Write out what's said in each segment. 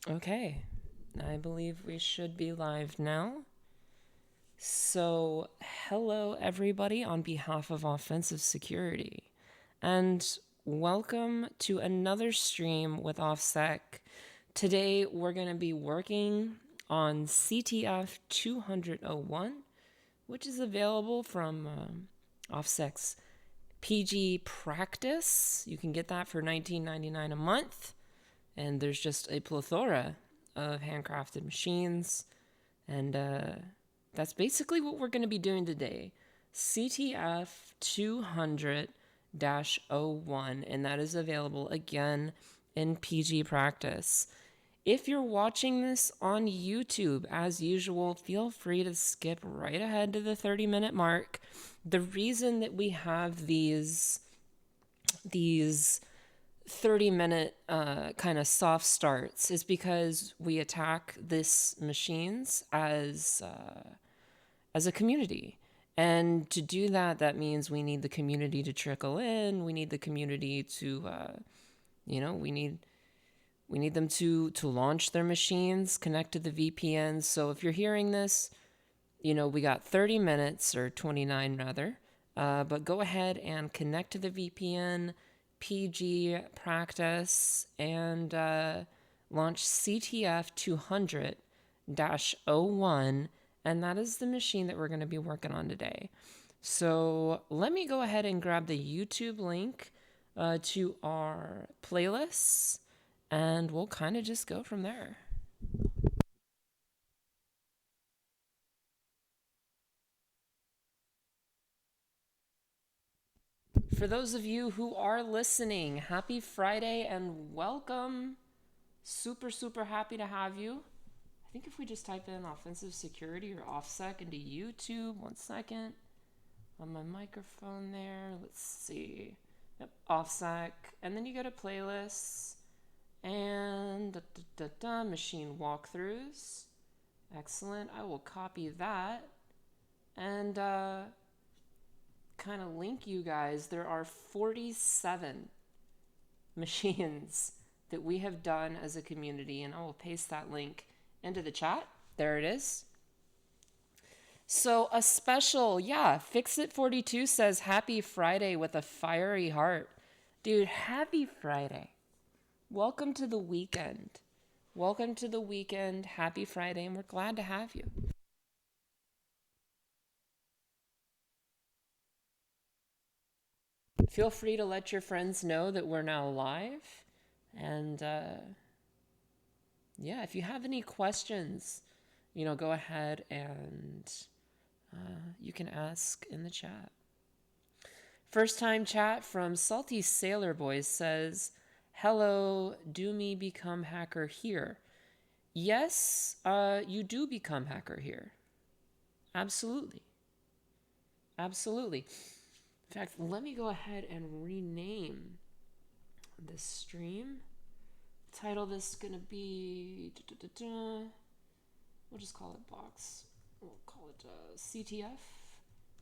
Okay, I believe we should be live now. So, hello everybody on behalf of Offensive Security, and welcome to another stream with OffSec. Today we're going to be working on CTF-200-01, which is available from OffSec's PG Practice. You can get that for $19.99 a month. And there's just a plethora of handcrafted machines. And that's basically what we're going to be doing today. CTF 200-01, and that is available again in PG Practice. If you're watching this on YouTube, as usual, feel free to skip right ahead to the 30-minute mark. The reason that we have these 30-minute kind of soft starts is because we attack this machines as a community. And to do that, that means we need the community to trickle in. We need the community to, we need them to launch their machines, connect to the VPN. So if you're hearing this, we got 30 minutes, or 29 rather, but go ahead and connect to the VPN, PG Practice, and launch CTF 200-01, and that is the machine that we're going to be working on today. So let me go ahead and grab the YouTube link to our playlists, and we'll kind of just go from there. For those of you who are listening, happy Friday and welcome. Super, super happy to have you. I think if we just type in offensive security or OffSec into YouTube, 1 second, on my microphone there, let's see. Yep, OffSec. And then you go to playlists and machine walkthroughs. Excellent. I will copy that and kind of link you guys. There are 47 machines that we have done as a community, and I will paste that link into the chat. There it is. So a special, Fixit42 says happy Friday with a fiery heart. Dude, happy Friday. Welcome to the weekend. Welcome to the weekend. Happy Friday, and we're glad to have you. Feel free to let your friends know that we're now live. And if you have any questions, go ahead and you can ask in the chat. First time chat from Salty Sailor Boys says, hello, do me become hacker here? Yes, you do become hacker here. Absolutely. Absolutely. In fact, let me go ahead and rename this stream. Title this is going to be... We'll just call it box. We'll call it CTF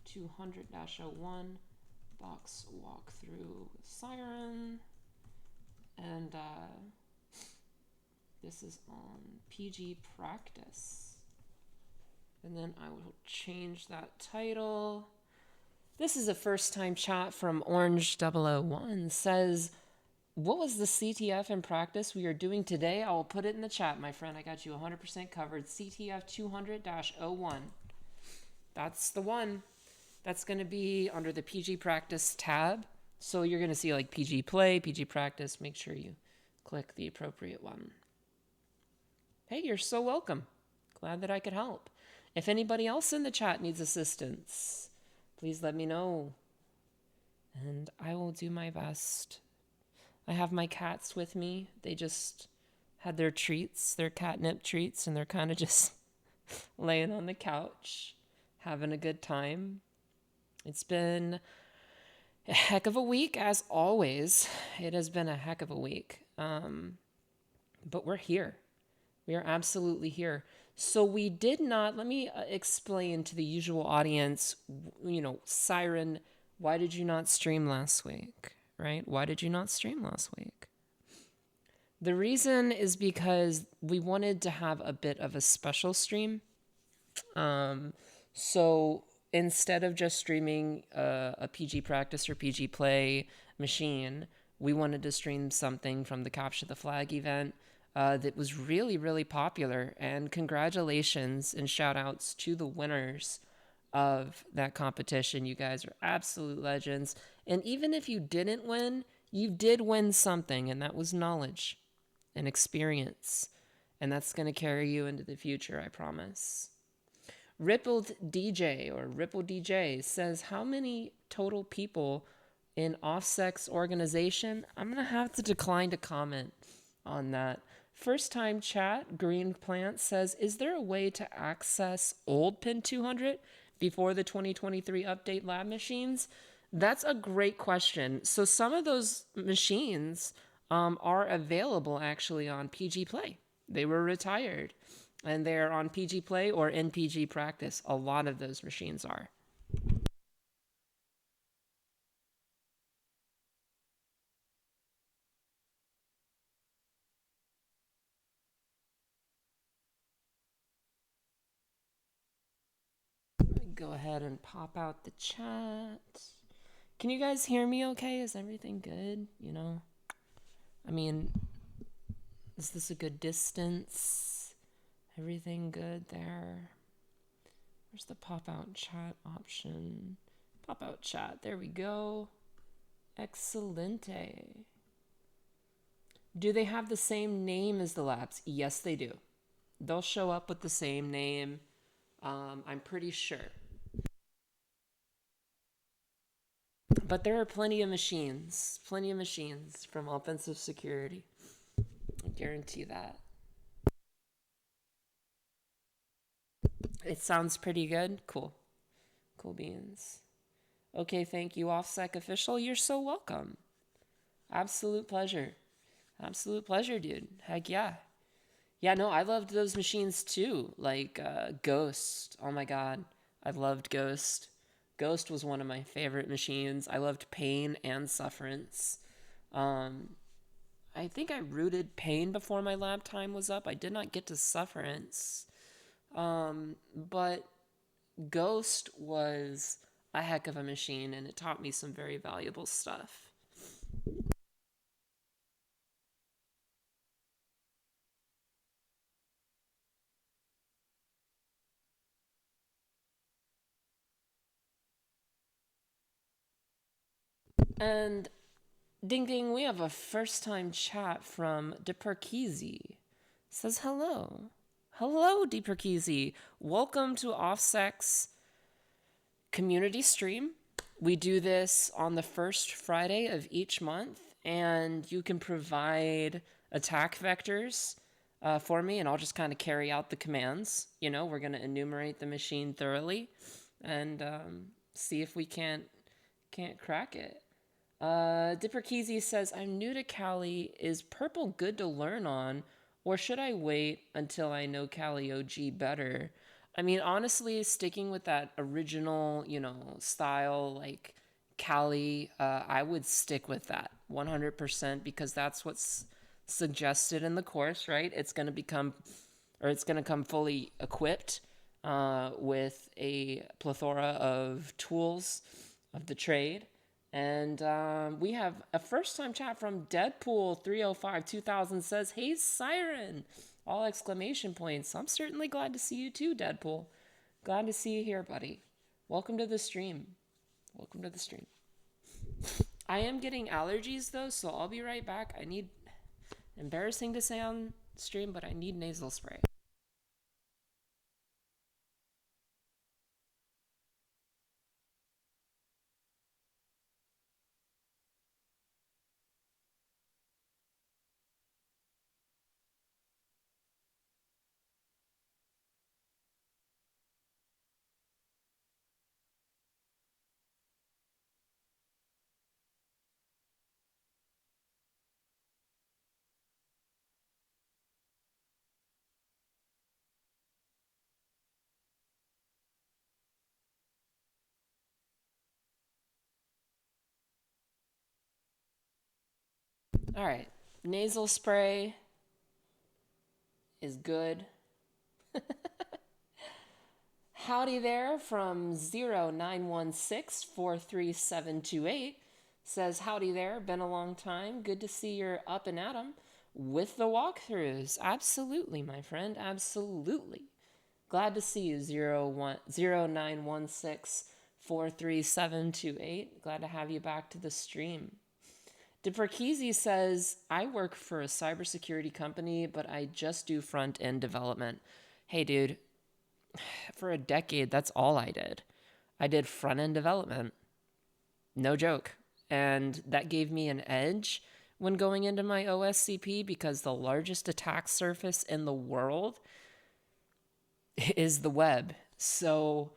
200-01 box walkthrough with siren. And this is on PG Practice. And then I will change that title. This is a first time chat from Orange001. Says, what was the CTF in practice we are doing today? I will put it in the chat, my friend. I got you 100% covered. CTF 200-01. That's the one. That's going to be under the PG Practice tab. So you're going to see like PG Play, PG Practice. Make sure you click the appropriate one. Hey, you're so welcome. Glad that I could help. If anybody else in the chat needs assistance, please let me know. And I will do my best. I have my cats with me. They just had their treats, their catnip treats, and they're kind of just laying on the couch, having a good time. It's been a heck of a week, as always. It has been a heck of a week. But we're here. We are absolutely here. So we did not, let me explain to the usual audience, Siren, why did you not stream last week, right? Why did you not stream last week? The reason is because we wanted to have a bit of a special stream. So instead of just streaming a PG practice or PG play machine, we wanted to stream something from the Capture the Flag event that was really, really popular. And congratulations and shout outs to the winners of that competition. You guys are absolute legends. And even if you didn't win, you did win something, and that was knowledge and experience. And that's going to carry you into the future, I promise. Rippled DJ or Ripple DJ says, how many total people in OffSec's organization? I'm going to have to decline to comment on that. First time chat, Green Plant says, is there a way to access old Pin 200 before the 2023 update lab machines? That's a great question. So some of those machines are available actually on PG Play. They were retired and they're on PG Play or NPG Practice. A lot of those machines are. Go ahead and pop out the chat. Can you guys hear me okay? Is everything good? You know, I mean, is this a good distance? Everything good there? Where's the pop out chat option? Pop out chat. There we go. Excelente. Do they have the same name as the labs? Yes, they do. They'll show up with the same name. I'm pretty sure. But there are plenty of machines from offensive security. I guarantee that. It sounds pretty good. Cool. Cool beans. Okay, thank you, OffSec official. You're so welcome. Absolute pleasure. Absolute pleasure, dude. Heck yeah. Yeah, no, I loved those machines too. Like Ghost. Oh my god. I loved Ghost. Ghost was one of my favorite machines. I loved Pain and Sufferance. I think I rooted Pain before my lab time was up. I did not get to Sufferance. But Ghost was a heck of a machine, and it taught me some very valuable stuff. And ding ding, we have a first time chat from Deperkeezy. Says hello. Hello, Deperkeezy. Welcome to OffSec's community stream. We do this on the first Friday of each month, and you can provide attack vectors for me, and I'll just kind of carry out the commands. You know, we're going to enumerate the machine thoroughly and see if we can't crack it. Dipperkeezy says, I'm new to Kali. Is purple good to learn on, or should I wait until I know Kali OG better? I mean, honestly, sticking with that original, you know, style, like Kali, I would stick with that 100% because that's what's suggested in the course, right? It's going to become, or it's going to come fully equipped with a plethora of tools of the trade. And we have a first time chat from Deadpool 305 2000 says, hey, Siren! All exclamation points. I'm certainly glad to see you too, Deadpool. Glad to see you here, buddy. Welcome to the stream. Welcome to the stream. I am getting allergies though, so I'll be right back. I need, embarrassing to say on stream, but I need nasal spray. All right. Nasal spray is good. Howdy there from 0916-43728 says, howdy there, been a long time. Good to see you're up and at 'em with the walkthroughs. Absolutely, my friend, absolutely. Glad to see you, 0916-43728. Glad to have you back to the stream. DePerkisi says, I work for a cybersecurity company, but I just do front-end development. Hey, dude, for a decade, that's all I did. I did front-end development. No joke. And that gave me an edge when going into my OSCP because the largest attack surface in the world is the web. So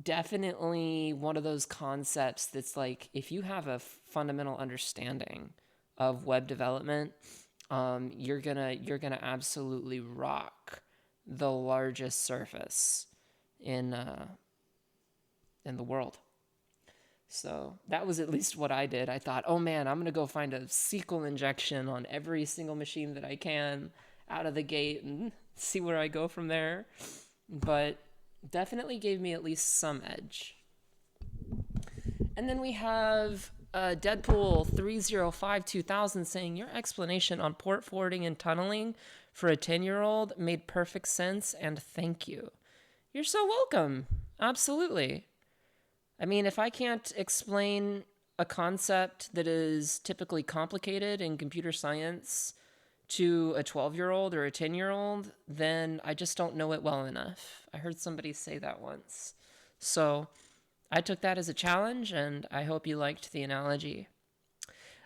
definitely one of those concepts that's like, if you have a fundamental understanding of web development, you're gonna absolutely rock the largest surface in the world. So that was at least what I did. I thought, oh man, I'm gonna go find a SQL injection on every single machine that I can out of the gate and see where I go from there. But definitely gave me at least some edge. And then we have Deadpool 305-2000 saying, your explanation on port forwarding and tunneling for a 10-year-old made perfect sense, and thank you. You're so welcome. Absolutely. I mean, if I can't explain a concept that is typically complicated in computer science to a 12-year-old or a 10-year-old, then I just don't know it well enough. I heard somebody say that once. So I took that as a challenge, and I hope you liked the analogy.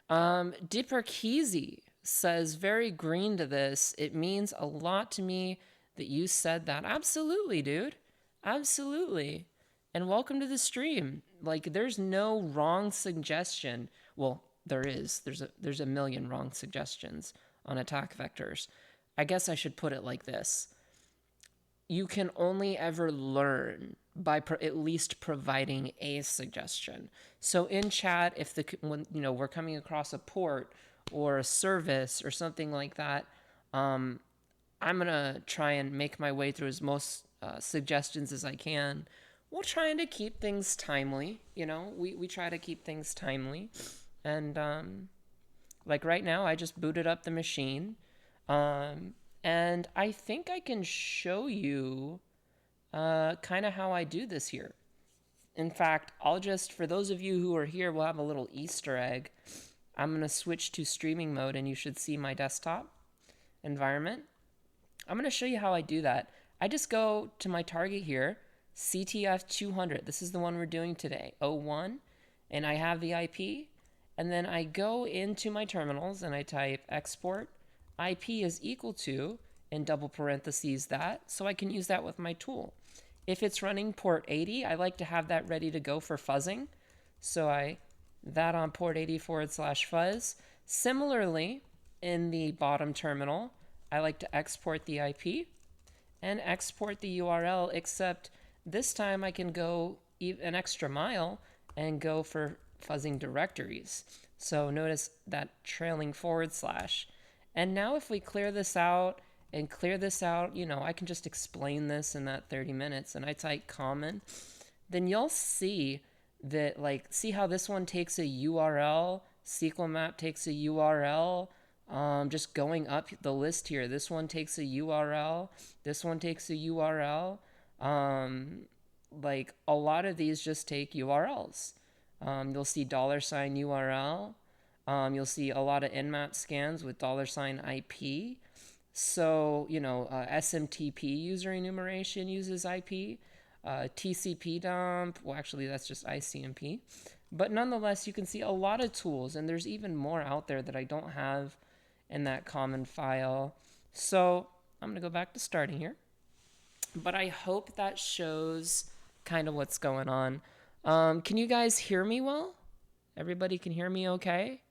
Dipperkeezy says, very green to this. It means a lot to me that you said that. Absolutely, dude. Absolutely. And welcome to the stream. Like, there's no wrong suggestion. Well, there is. There's a million wrong suggestions on attack vectors. I guess I should put it like this. You can only ever learn by at least providing a suggestion. So in chat, if when we're coming across a port or a service or something like that, I'm gonna try and make my way through as most suggestions as I can. We're trying to keep things timely, we try to keep things timely. And like right now, I just booted up the machine. And I think I can show you kind of how I do this here. In fact, for those of you who are here, we'll have a little Easter egg. I'm going to switch to streaming mode, and you should see my desktop environment. I'm going to show you how I do that. I just go to my target here, CTF-200. This is the one we're doing today, 01. And I have the IP. And then I go into my terminals, and I type export IP is equal to, in double parentheses that, so I can use that with my tool. If it's running port 80, I like to have that ready to go for fuzzing. So that on port 80/fuzz. Similarly, in the bottom terminal, I like to export the IP and export the URL, except this time I can go an extra mile and go for fuzzing directories. So notice that trailing /. And now if we clear this out, I can just explain this in that 30 minutes, and I type common, then you'll see that, see how this one takes a URL, SQL map takes a URL, just going up the list here. This one takes a URL, this one takes a URL. A lot of these just take URLs. You'll see $URL. You'll see a lot of nmap scans with $IP. So, SMTP user enumeration uses IP. TCP dump, well, actually, that's just ICMP. But nonetheless, you can see a lot of tools, and there's even more out there that I don't have in that common file. So I'm going to go back to starting here. But I hope that shows kind of what's going on. Can you guys hear me well? Everybody can hear me okay?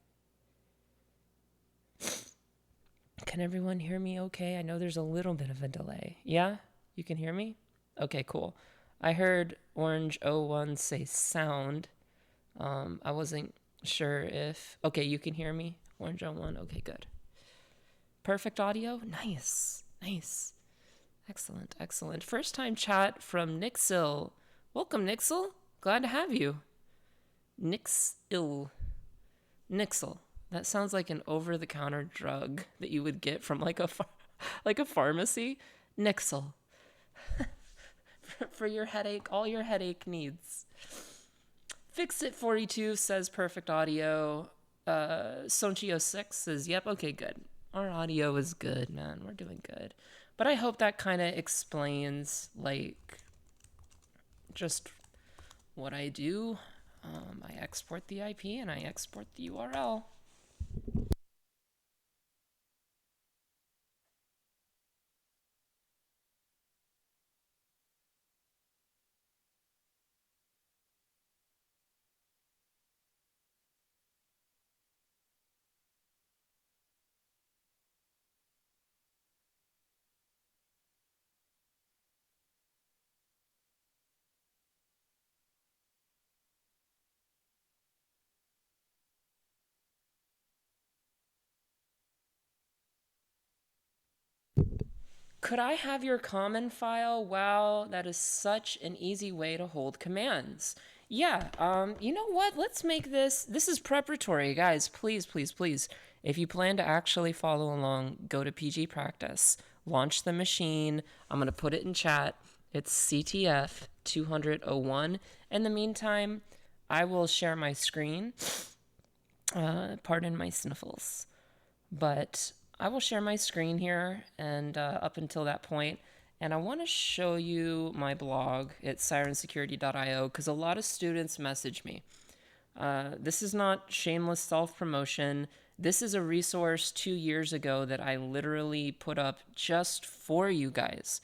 Can everyone hear me okay? I know there's a little bit of a delay. Yeah? You can hear me? Okay, cool. I heard Orange01 say sound. I wasn't sure if... Okay, you can hear me? Orange01? Okay, good. Perfect audio? Nice. Nice. Excellent, excellent. First time chat from Nixil. Welcome, Nixil. Glad to have you. Nixil. Nixil. That sounds like an over-the-counter drug that you would get from like a pharmacy. Nixil. For your headache, all your headache needs. Fixit42 says perfect audio. Sonchio6 says, yep, okay, good. Our audio is good, man. We're doing good. But I hope that kind of explains, like, just what I do. I export the IP and I export the URL. Could I have your common file? Wow, that is such an easy way to hold commands. Yeah, you know what? Let's make this is preparatory, guys. Please, please, please. If you plan to actually follow along, go to PG Practice, launch the machine. I'm going to put it in chat. It's CTF-200-01. In the meantime, I will share my screen. Pardon my sniffles. But I will share my screen here and up until that point. And I want to show you my blog at sirensecurity.io because a lot of students message me. This is not shameless self-promotion. This is a resource 2 years ago that I literally put up just for you guys.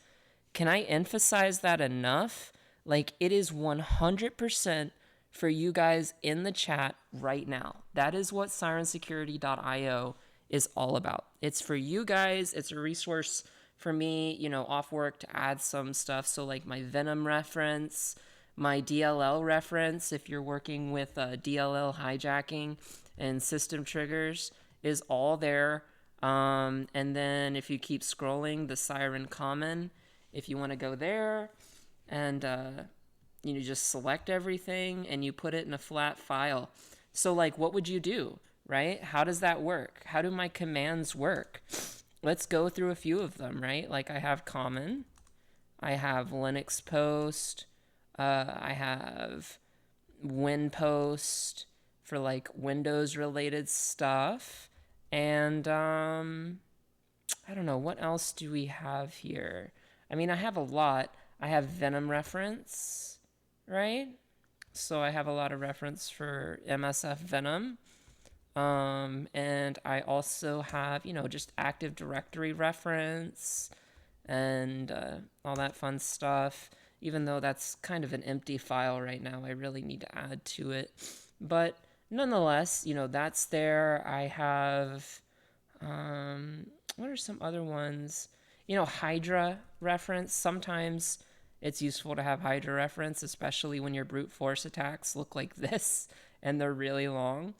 Can I emphasize that enough? Like, it is 100% for you guys in the chat right now. That is what sirensecurity.io is all about. It's for you guys. It's a resource for me, you know, off work to add some stuff. So like my Venom reference, my DLL reference, if you're working with DLL hijacking and system triggers, is all there. And then if you keep scrolling, the Siren Common, if you want to go there and you just select everything and you put it in a flat file. So like, what would you do, right? How does that work? How do my commands work? Let's go through a few of them, right? Like I have common, I have Linux post, I have WinPost for like Windows related stuff. And I don't know, what else do we have here? I mean, I have a lot. I have Venom reference, right? So I have a lot of reference for MSF Venom. And I also have, you know, just Active Directory reference and all that fun stuff. Even though that's kind of an empty file right now, I really need to add to it. But nonetheless, you know, that's there. I have, what are some other ones? You know, Hydra reference. Sometimes it's useful to have Hydra reference, especially when your brute force attacks look like this and they're really long.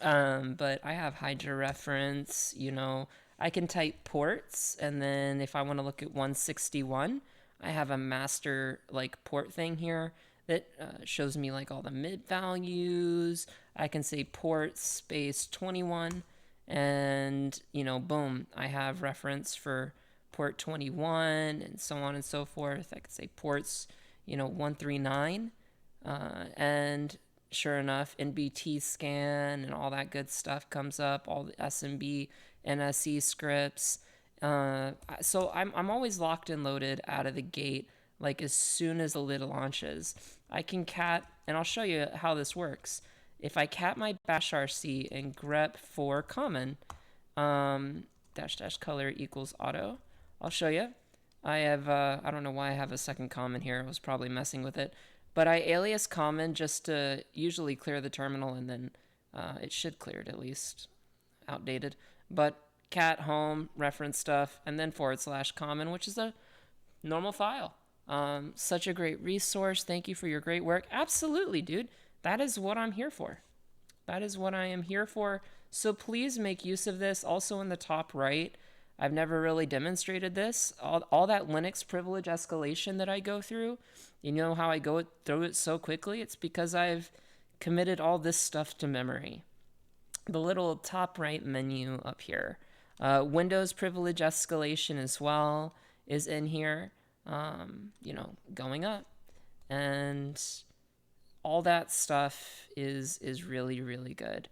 But I have Hydra reference, you know, I can type ports, and then if I want to look at 161, I have a master like port thing here that shows me like all the mid values. I can say port space 21, and you know, boom, I have reference for port 21 and so on and so forth. I could say ports, you know, 139, and sure enough, NBT scan and all that good stuff comes up, all the SMB, NSE scripts. So I'm always locked and loaded out of the gate, like as soon as the lid launches. I can cat, and I'll show you how this works. If I cat my bash RC and grep for common, dash dash color equals auto, I'll show you. I have, I don't know why I have a second common here. I was probably messing with it. But I alias common just to usually clear the terminal, and then it should clear it at least. Outdated. But cat home, reference stuff, and then / common, which is a normal file. Such a great resource. Thank you for your great work. Absolutely, dude. That is what I'm here for. That is what I am here for. So please make use of this. Also in the top right, I've never really demonstrated this. All that Linux privilege escalation that I go through, you know how I go through it so quickly? It's because I've committed all this stuff to memory. The little top right menu up here. Windows privilege escalation as well is in here, going up. And all that stuff is really, really good.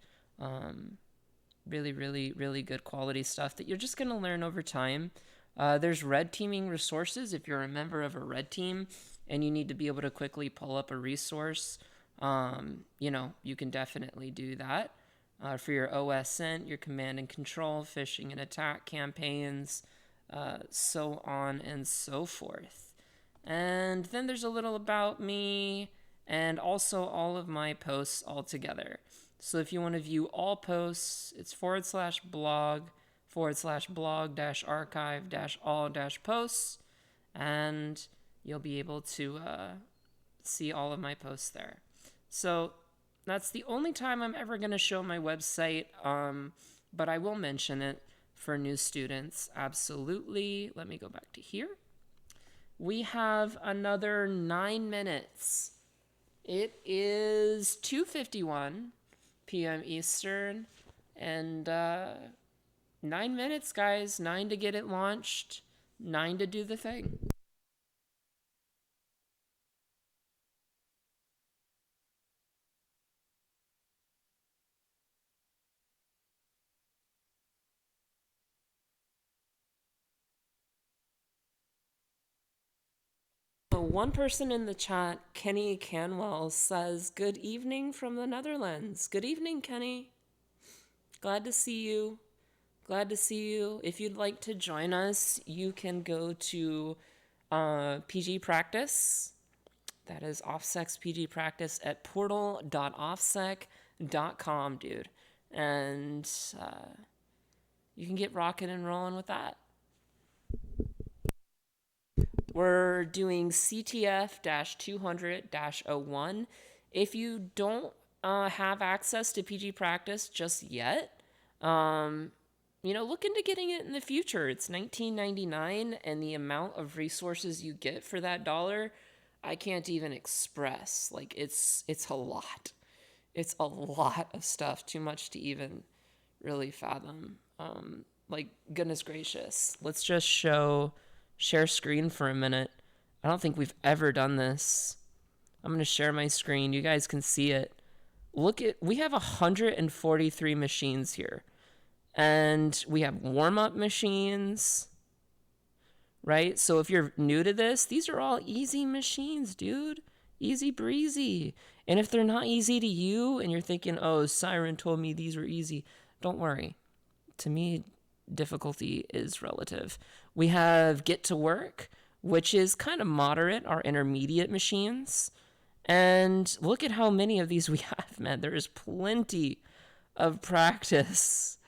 Really, really, really good quality stuff that you're just going to learn over time. There's red teaming resources if you're a member of a red team and you need to be able to quickly pull up a resource. You can definitely do that. For your OSINT, your command and control, phishing and attack campaigns, so on and so forth. And then there's a little about me and also all of my posts all together. So if you want to view all posts, it's /blog/blog-archive-all-posts, and you'll be able to see all of my posts there. So that's the only time I'm ever going to show my website, but I will mention it for new students. Absolutely. Let me go back to here. We have another 9 minutes. It is 2:51 p.m. Eastern, and 9 minutes, guys. 9 to get it launched, 9 to do the thing. One person in the chat, Kenny Canwell, says, "Good evening from the Netherlands." Good evening, Kenny. Glad to see you. Glad to see you. If you'd like to join us, you can go to PG Practice. That is OffSec's PG Practice at portal.offsec.com, dude. And you can get rocking and rolling with that. We're doing CTF-200-01. If you don't have access to PG Practice just yet, look into getting it in the future. It's $19.99, and the amount of resources you get for that dollar, I can't even express. Like, it's a lot. It's a lot of stuff. Too much to even really fathom. Goodness gracious. Let's just share screen for a minute. I don't think we've ever done this. I'm going to share my screen. You guys can see it. We have 143 machines here. And we have warm-up machines, right? So if you're new to this, these are all easy machines, dude. Easy breezy. And if they're not easy to you and you're thinking, oh, Siren told me these were easy, don't worry. To me, difficulty is relative. We have Get to Work, which is kind of moderate, our intermediate machines. And look at how many of these we have, man. There is plenty of practice.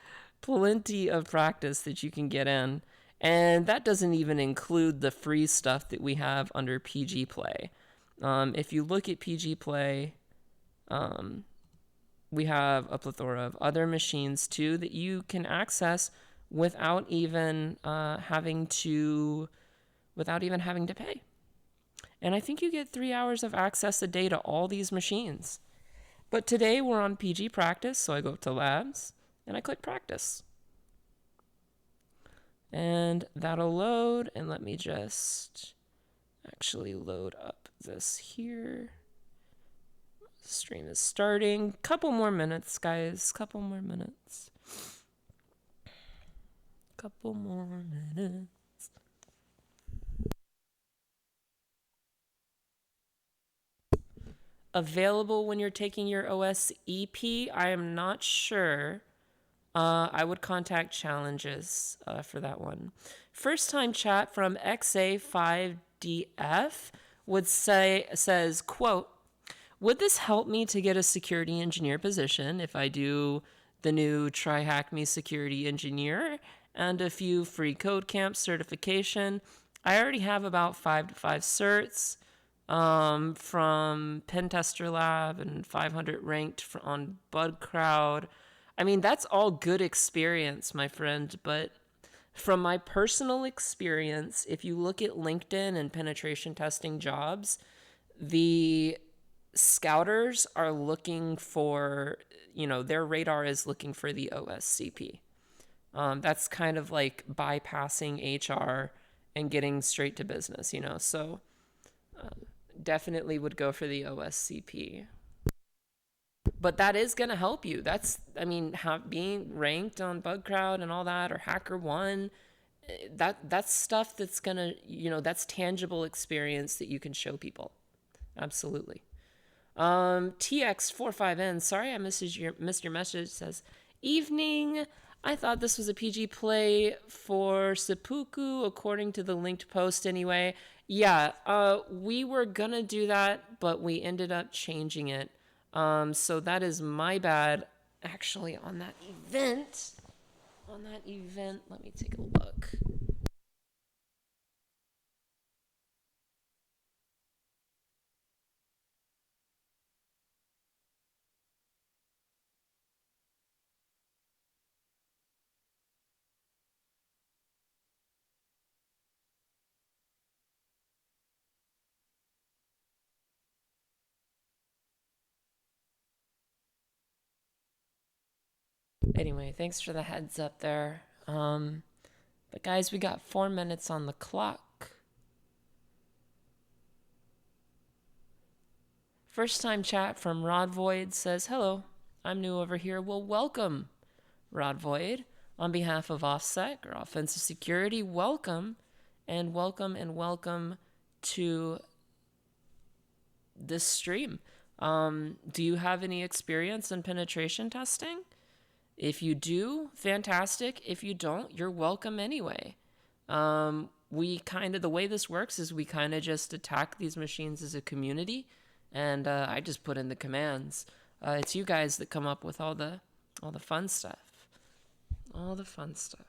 Plenty of practice that you can get in. And that doesn't even include the free stuff that we have under PG Play. If you look at PG Play, we have a plethora of other machines too that you can access without even having to pay. And I think you get 3 hours of access a day to all these machines. But today we're on PG Practice, so I go to Labs and I click Practice. And that'll load, and let me just actually load up this here. Stream is starting. Couple more minutes, guys. Couple more minutes. Couple more minutes. Available when you're taking your OSEP? I am not sure. I would contact Challenges for that one. First time chat from XA5DF says, quote, "Would this help me to get a security engineer position if I do the new Try Hack Me security engineer and a few free code camp certification? I already have about 5 to 5 certs from Pentester Lab and 500 ranked on BudCrowd. I mean, that's all good experience, my friend, but from my personal experience, if you look at LinkedIn and penetration testing jobs, the scouters are looking for, their radar is looking for the OSCP. That's kind of like bypassing HR and getting straight to business, so definitely would go for the OSCP. But that is going to help you. Being ranked on BugCrowd and all that, or HackerOne, that's stuff that's going to, that's tangible experience that you can show people. Absolutely. TX45N, sorry I missed your message, says, evening. I thought this was a PG play for Seppuku, according to the linked post anyway. Yeah, we were gonna do that, but we ended up changing it. So that is my bad. Actually, on that event, let me take a look. Anyway, thanks for the heads up there. But guys, we got 4 minutes on the clock. First time chat from Rod Void says, hello, I'm new over here. Well, welcome, Rod Void. On behalf of OffSec, or Offensive Security, welcome and welcome to this stream. Do you have any experience in penetration testing? If you do, fantastic. If you don't, you're welcome anyway. The way this works is we kind of just attack these machines as a community, and I just put in the commands. It's you guys that come up with all the fun stuff. All the fun stuff.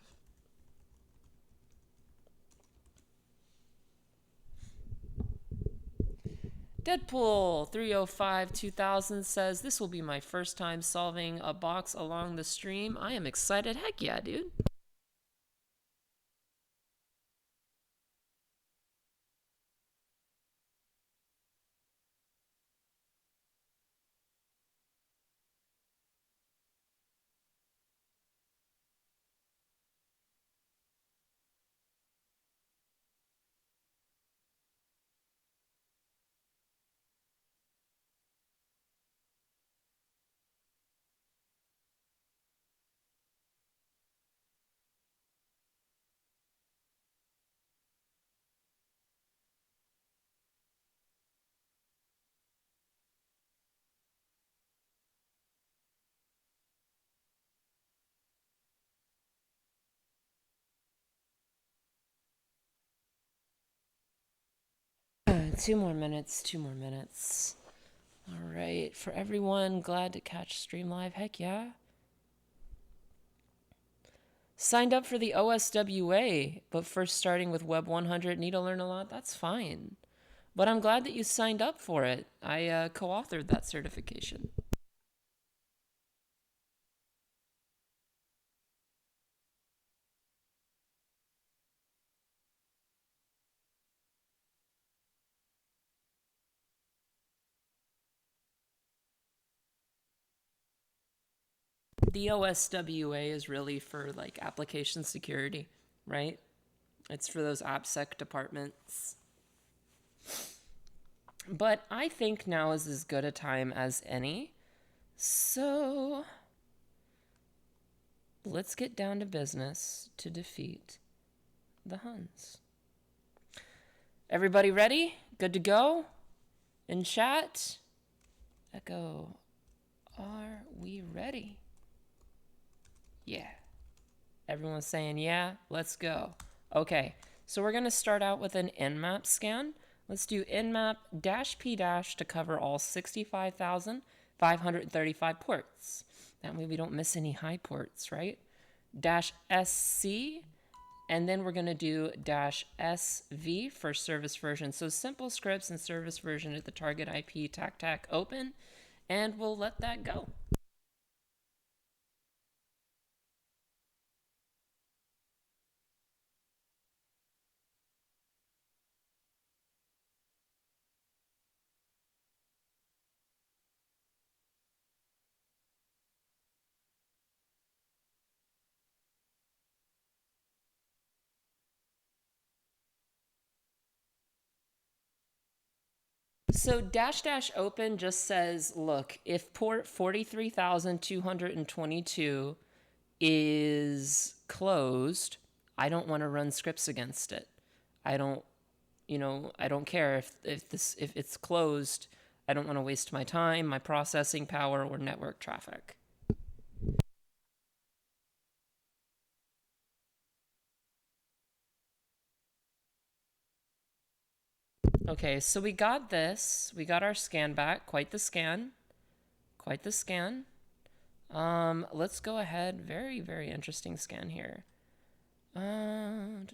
Deadpool 305 2000 says, this will be my first time solving a box along the stream. I am excited. Heck yeah, dude. Two more minutes. All right, for everyone, glad to catch stream live. Heck yeah. Signed up for the OSWA, but first starting with Web 100, need to learn a lot. That's fine. But I'm glad that you signed up for it. I co-authored that certification. The OSWA is really for like application security, right? It's for those OffSec departments. But I think now is as good a time as any. So let's get down to business to defeat the Huns. Everybody ready? Good to go? In chat? Echo, are we ready? Yeah. Everyone's saying yeah, let's go. Okay, so we're gonna start out with an nmap scan. Let's do nmap-p- to cover all 65,535 ports. That way we don't miss any high ports, right? -sc, and then we're gonna do -sv for service version. So simple scripts and service version at the target IP tac open, and we'll let that go. So dash dash open just says, look, if port 43,222 is closed, I don't want to run scripts against it. I don't, I don't care if it's closed. I don't want to waste my time, my processing power, or network traffic. Okay, so we got this. We got our scan back. Quite the scan. Quite the scan. Let's go ahead. Very, very interesting scan here. And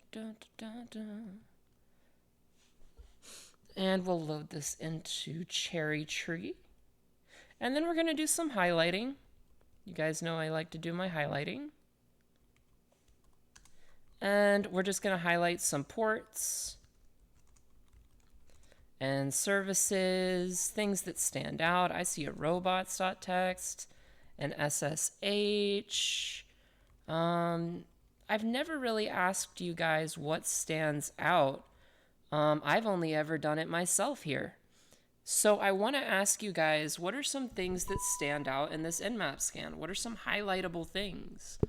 we'll load this into Cherry Tree. And then we're going to do some highlighting. You guys know I like to do my highlighting. And we're just going to highlight some ports and services, things that stand out. I see a robots.txt, an SSH. I've never really asked you guys what stands out. I've only ever done it myself here. So I want to ask you guys, what are some things that stand out in this Nmap scan? What are some highlightable things?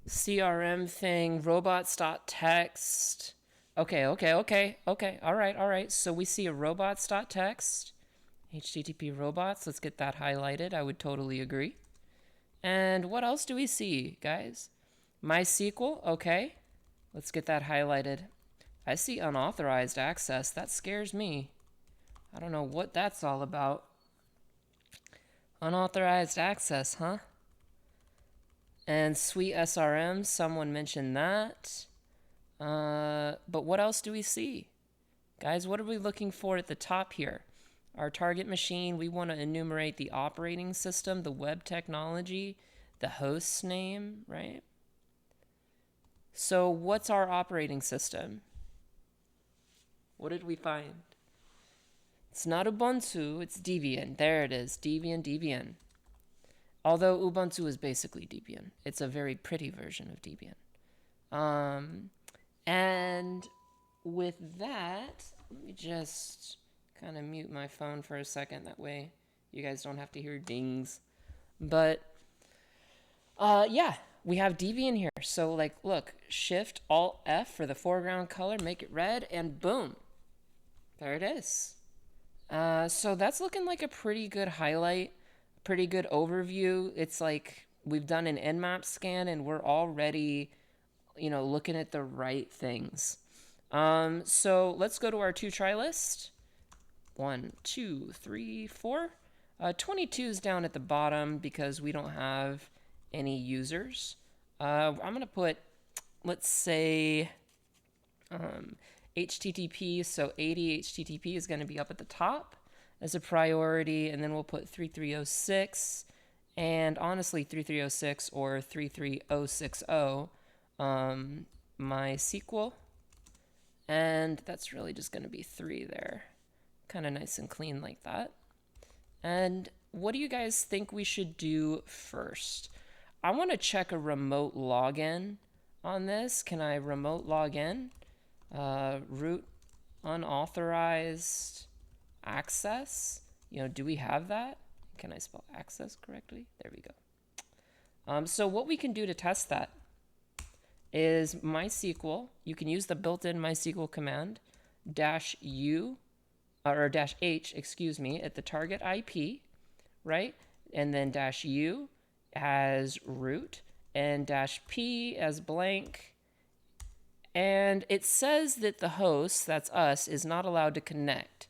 CRM thing, robots.txt. Okay. All right. So we see a robots.txt, HTTP robots. Let's get that highlighted. I would totally agree. And what else do we see, guys? MySQL. Okay. Let's get that highlighted. I see unauthorized access. That scares me. I don't know what that's all about. Unauthorized access, huh? And sweet SRM, someone mentioned that. But what else do we see? Guys, what are we looking for at the top here? Our target machine, we want to enumerate the operating system, the web technology, the host's name, right? So what's our operating system? What did we find? It's not Ubuntu, it's Debian. There it is, Debian. Although Ubuntu is basically Debian. It's a very pretty version of Debian. And with that, let me just kind of mute my phone for a second. That way you guys don't have to hear dings. But yeah, we have Debian here. So like, look, Shift Alt F for the foreground color, make it red, and boom, there it is. So that's looking like a pretty good highlight, pretty good overview. It's like we've done an Nmap scan and we're already, looking at the right things. So let's go to our to-try list. 1, 2, 3, 4. 22 is down at the bottom because we don't have any users. I'm going to put, let's say, HTTP. So 80 HTTP is going to be up at the top as a priority. And then we'll put 3306. And honestly, 3306 or 33060, MySQL. And that's really just going to be 3 there. Kind of nice and clean like that. And what do you guys think we should do first? I want to check a remote login on this. Can I remote log in? Root unauthorized access. Do we have that? Can I spell access correctly? There we go. So what we can do to test that is MySQL. You can use the built-in MySQL command -u or -h, excuse me, at the target IP, right? And then -u as root and -p as blank. And it says that the host, that's us, is not allowed to connect.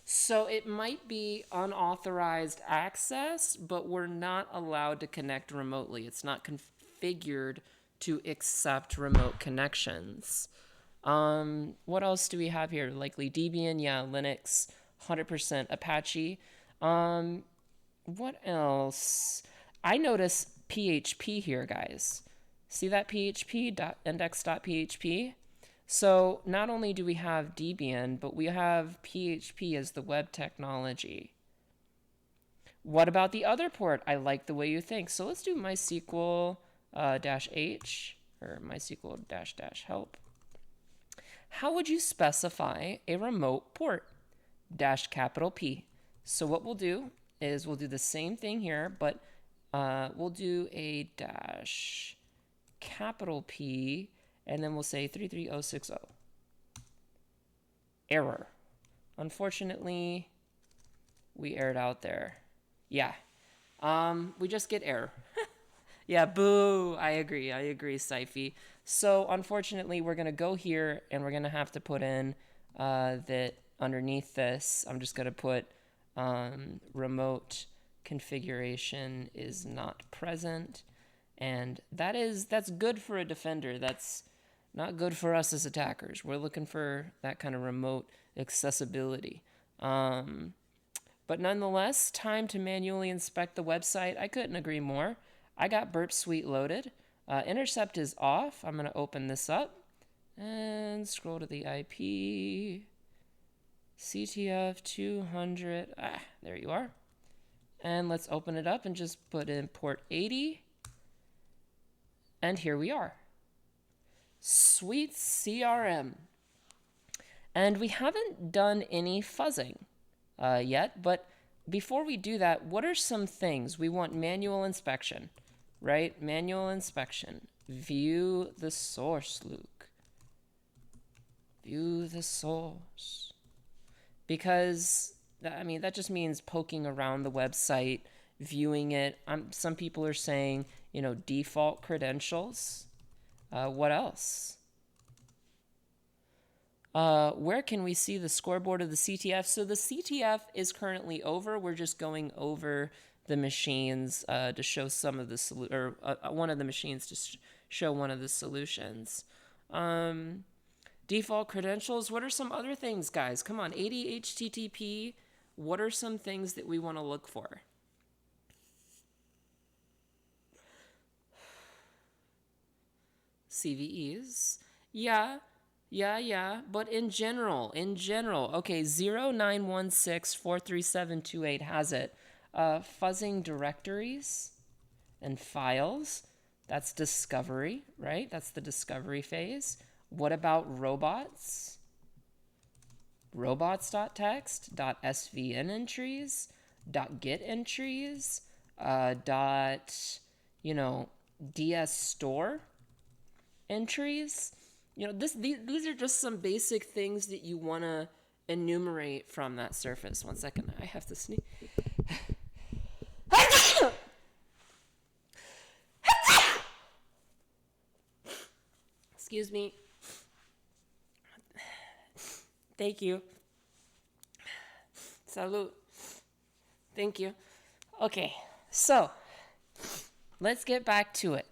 So it might be unauthorized access, but we're not allowed to connect remotely. It's not configured to accept remote connections. What else do we have here? Likely Debian, yeah, Linux, 100% Apache. What else? I notice PHP here, guys. See that PHP, index.php? So not only do we have Debian, but we have PHP as the web technology. What about the other port? I like the way you think. So let's do MySQL -h or MySQL -help. How would you specify a remote port? -P. So what we'll do is we'll do the same thing here, but we'll do a -P, and then we'll say 33060. Error. Unfortunately, we erred out there. Yeah. We just get error. Yeah, boo. I agree, Saifi. So unfortunately, we're going to go here and we're going to have to put in that underneath this, I'm just going to put remote configuration is not present. And that's good for a defender. That's not good for us as attackers. We're looking for that kind of remote accessibility. But nonetheless, time to manually inspect the website. I couldn't agree more. I got Burp Suite loaded. Intercept is off. I'm going to open this up and scroll to the IP. CTF-200. There you are. And let's open it up and just put in port 80. And here we are. Sweet CRM. And we haven't done any fuzzing yet, but before we do that, what are some things? We want manual inspection, right? Manual inspection. View the source, Luke. View the source. Because, I mean, that just means poking around the website, viewing it. Some people are saying, default credentials. What else? Where can we see the scoreboard of the CTF? So the CTF is currently over. We're just going over the machines to show some of the one of the machines to show one of the solutions. Default credentials. What are some other things, guys? Come on, 80 HTTP. What are some things that we want to look for? CVEs. Yeah. But in general, okay, 0916-43728 has it. Fuzzing directories and files, that's discovery, right? That's the discovery phase. What about robots? Robots.txt, .svn entries, .get entries, .ds store entries. These are just some basic things that you want to enumerate from that surface. 1 second, I have to sneeze. Excuse me. Thank you. Salud. Thank you. Okay, so let's get back to it.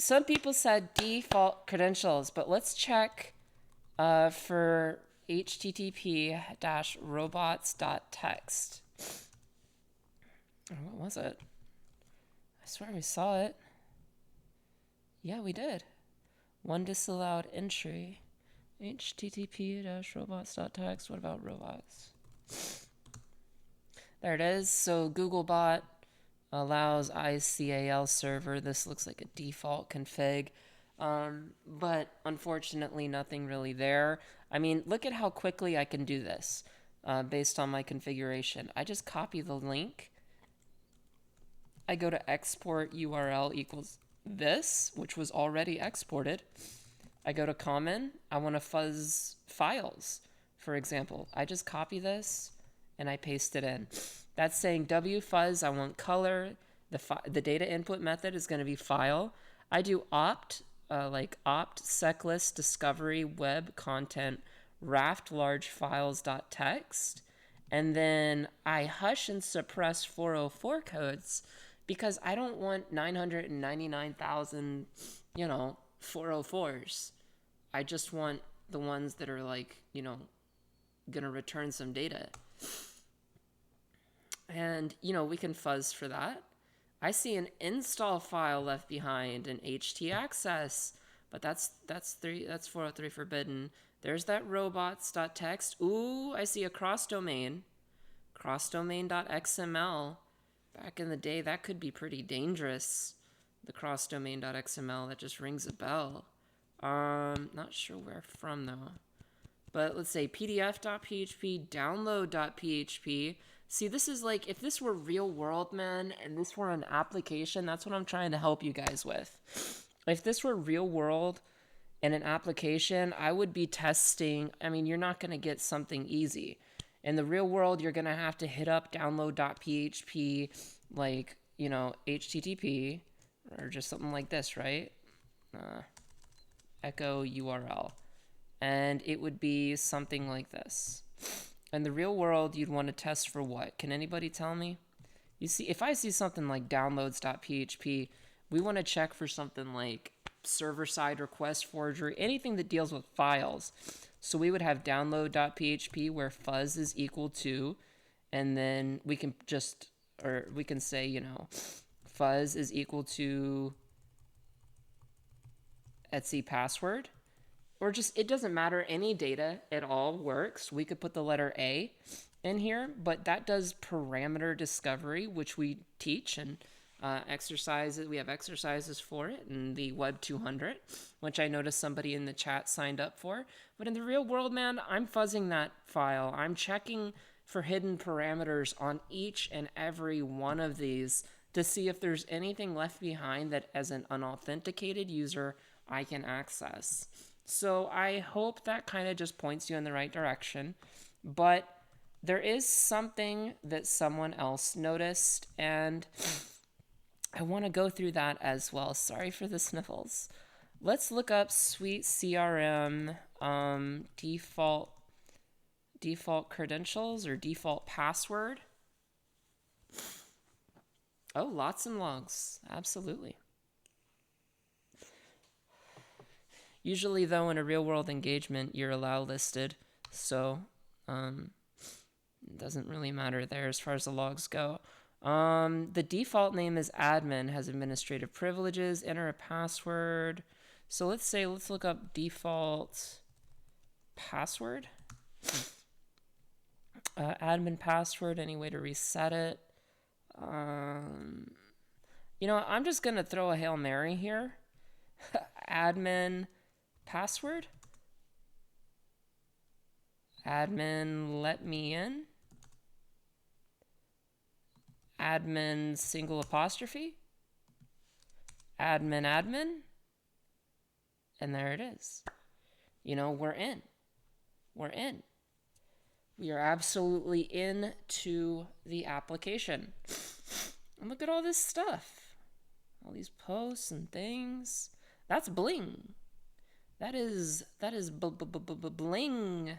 Some people said default credentials, but let's check for http-robots.txt. What was it? I swear we saw it. Yeah, we did. One disallowed entry. http-robots.txt. What about robots? There it is. So Googlebot allows ICAL server. This looks like a default config. But unfortunately, nothing really there. I mean, look at how quickly I can do this based on my configuration. I just copy the link. I go to export URL equals this, which was already exported. I go to common. I want to fuzz files, for example. I just copy this and I paste it in. That's saying wfuzz, I want color. The data input method is going to be file. I do opt, opt seclist discovery web content raft large files.txt. And then I hush and suppress 404 codes because I don't want 999,000, 404s. I just want the ones that are going to return some data. And, we can fuzz for that. I see an install file left behind, an htaccess. but that's 403 forbidden. There's that robots.txt. Ooh, I see a cross domain. Crossdomain.xml. Back in the day, that could be pretty dangerous. The crossdomain.xml, that just rings a bell. Not sure where from though. But let's say pdf.php, download.php. See, this is like, if this were real world, man, and this were an application, that's what I'm trying to help you guys with. If this were real world and an application, I would be testing. I mean, you're not going to get something easy. In the real world, you're going to have to hit up download.php, like, you know, HTTP, or just something like this, right? Echo URL. And it would be something like this. In the real world, you'd want to test for what? Can anybody tell me? You see, if I see something like downloads.php, we want to check for something like server-side request forgery, anything that deals with files. So we would have download.php where fuzz is equal to, and then we can just, or we can say, you know, fuzz is equal to etc password. Or just, it doesn't matter, any data at all works. We could put the letter A in here, but that does parameter discovery, which we teach, and exercises. We have exercises for it in the Web 200, which I noticed somebody in the chat signed up for. But in the real world, man, I'm fuzzing that file. I'm checking for hidden parameters on each and every one of these to see if there's anything left behind that as an unauthenticated user I can access. So I hope that kind of just points you in the right direction. But there is something that someone else noticed, and I want to go through that as well. Sorry for the sniffles. Let's look up Sweet CRM default credentials or default password. Oh, lots and logs. Absolutely. Usually, though, in a real-world engagement, you're allow listed, so it doesn't really matter there as far as the logs go. The default name is admin, has administrative privileges, enter a password. So let's look up default password. Admin password, any way to reset it. You know, I'm just going to throw a Hail Mary here. Admin password. Admin let me in. Admin single apostrophe. Admin. And there it is. You know, we're in. We're in. We are absolutely into the application. And look at all this stuff. All these posts and things. That's bling. That is bling.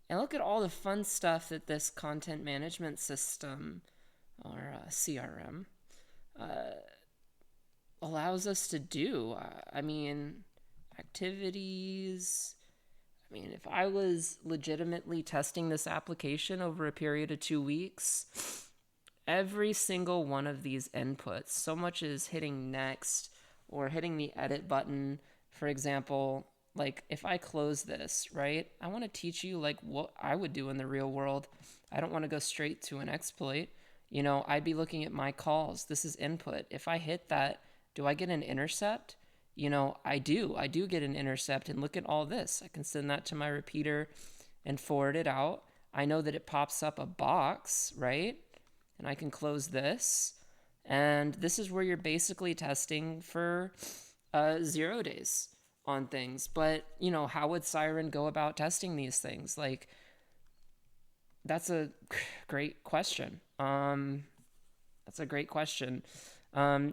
And look at all the fun stuff that this content management system, or CRM, allows us to do. I mean, activities. I mean, if I was legitimately testing this application over a period of 2 weeks, every single one of these inputs, so much as hitting next or hitting the edit button, for example, like if I close this, right, I want to teach you like what I would do in the real world. I don't want to go straight to an exploit. You know, I'd be looking at my calls. This is input. If I hit that, do I get an intercept? You know, I do get an intercept, and look at all this. I can send that to my repeater and forward it out. I know that it pops up a box, right? And I can close this. And this is where you're basically testing for 0 days on things. But, you know, how would S1REN go about testing these things? Like, that's a great question.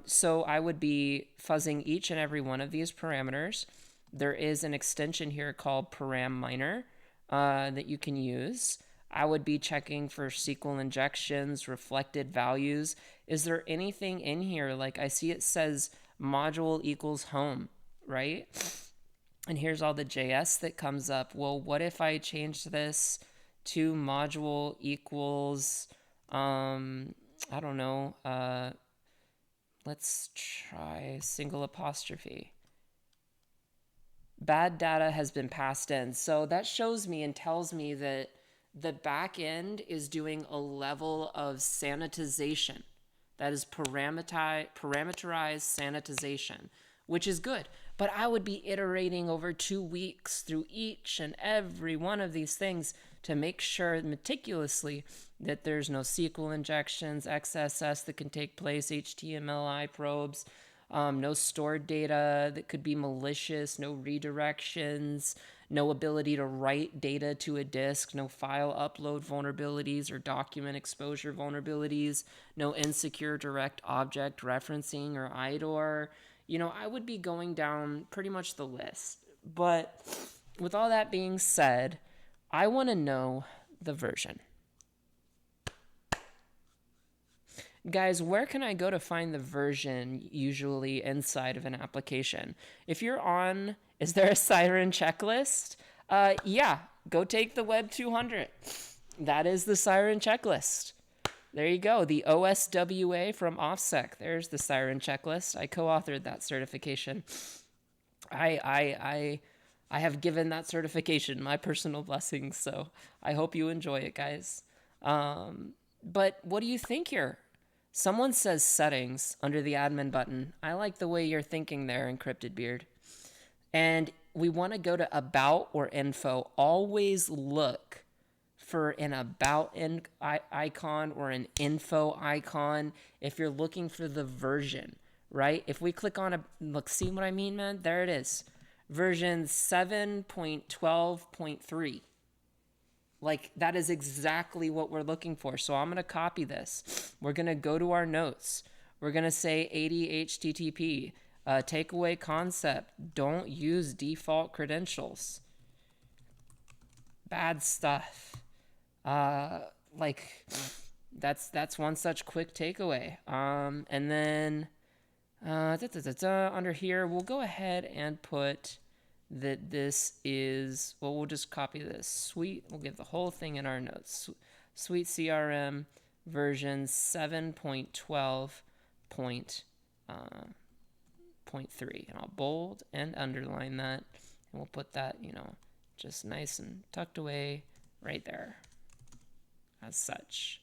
So I would be fuzzing each and every one of these parameters. There is an extension here called param-miner that you can use. I would be checking for SQL injections, reflected values. Is there anything in here? Like I see it says module equals home, right? And here's all the JS that comes up. Well, what if I change this to module equals, I don't know, let's try single apostrophe. Bad data has been passed in. So that shows me and tells me that the back end is doing a level of sanitization. That is parameterized sanitization, which is good. But I would be iterating over 2 weeks through each and every one of these things to make sure meticulously that there's no SQL injections, XSS that can take place, HTMLI probes, no stored data that could be malicious, no redirections, no ability to write data to a disk, no file upload vulnerabilities or document exposure vulnerabilities, no insecure direct object referencing or IDOR. I would be going down pretty much the list. But with all that being said, I want to know the version. Guys, where can I go to find the version usually inside of an application? If you're on, is there a CyREN checklist? Yeah, go take the Web 200. That is the CyREN checklist. There you go, the OSWA from OffSec. There's the CyREN checklist. I co-authored that certification. I have given that certification my personal blessings, so I hope you enjoy it, guys. But what do you think here? Someone says settings under the admin button. I like the way you're thinking there, Encrypted Beard. And we want to go to about or info. Always look for an about icon or an info icon if you're looking for the version, right? If we click on look, see what I mean, man? There it is. Version 7.12.3. Like, that is exactly what we're looking for. So I'm going to copy this. We're going to go to our notes. We're going to say 80 HTTP. Takeaway concept. Don't use default credentials. Bad stuff. That's one such quick takeaway. And then under here, we'll go ahead and put that this is, well, we'll just copy this. Suite, we'll give the whole thing in our notes. Suite CRM version 7.12.3. And I'll bold and underline that. And we'll put that, just nice and tucked away right there as such.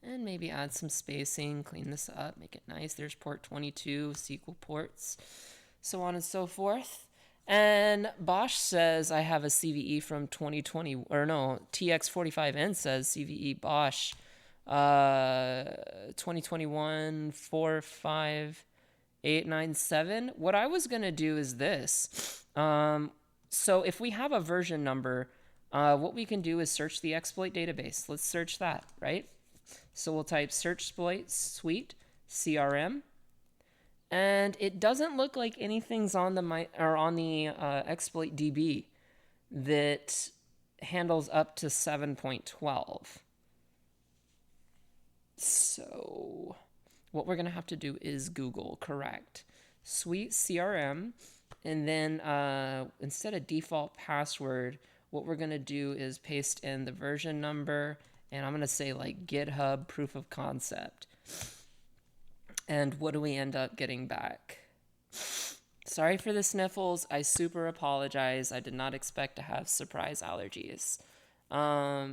And maybe add some spacing, clean this up, make it nice. There's port 22, SQL ports, so on and so forth. And Bosch says I have a CVE from 2020, or no, TX45N says CVE Bosch 2021 45897. What I was going to do is this. So if we have a version number, what we can do is search the exploit database. Let's search that, right? So we'll type search exploit suite CRM. And it doesn't look like anything's on the exploit DB that handles up to 7.12. So what we're going to have to do is Google, correct, suite CRM, and then instead of default password, what we're going to do is paste in the version number, and I'm going to say like GitHub proof of concept. And what do we end up getting back? Sorry for the sniffles. I super apologize. I did not expect to have surprise allergies. Oh,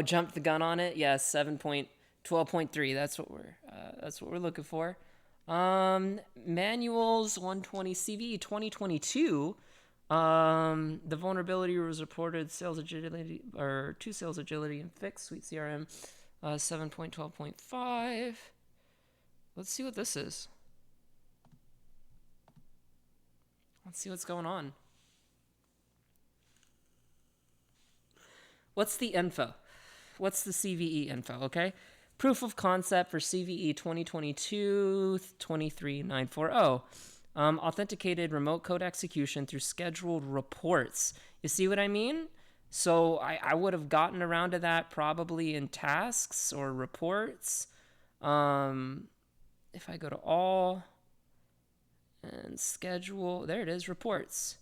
jumped the gun on it. Yes, 7.12.3. That's what we're looking for. Manuals 120 CVE 2022. The vulnerability was reported sales agility or to sales agility and fixed suite CRM 7.12.5. Let's see what this is. Let's see what's going on. What's the info? What's the CVE info, okay? Proof of concept for CVE 2022-23940. Authenticated remote code execution through scheduled reports. You see what I mean? So I would have gotten around to that probably in tasks or reports. If I go to all and schedule, there it is, reports.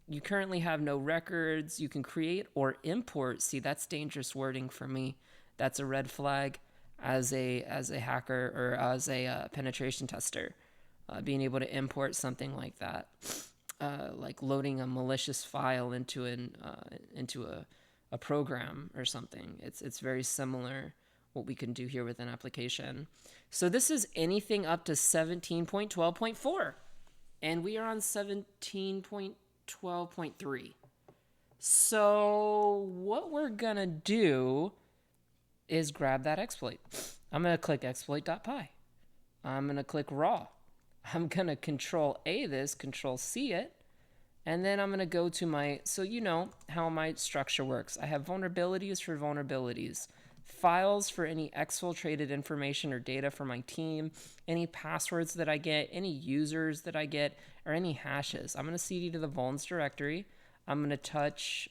You currently have no records. You can create or import. See, that's dangerous wording for me. That's a red flag as a hacker or as a penetration tester. being able to import something like that, like loading a malicious file into a program or something. It's very similar what we can do here with an application. So this is anything up to 17.12.4, and we are on 17.12.3. So what we're gonna do is grab that exploit. I'm gonna click exploit.py. I'm gonna click raw. I'm gonna control A this, control C it, and then I'm gonna go to my, so you know how my structure works. I have vulnerabilities for vulnerabilities, files for any exfiltrated information or data for my team, any passwords that I get, any users that I get, or any hashes. I'm gonna cd to the vulns directory. I'm gonna touch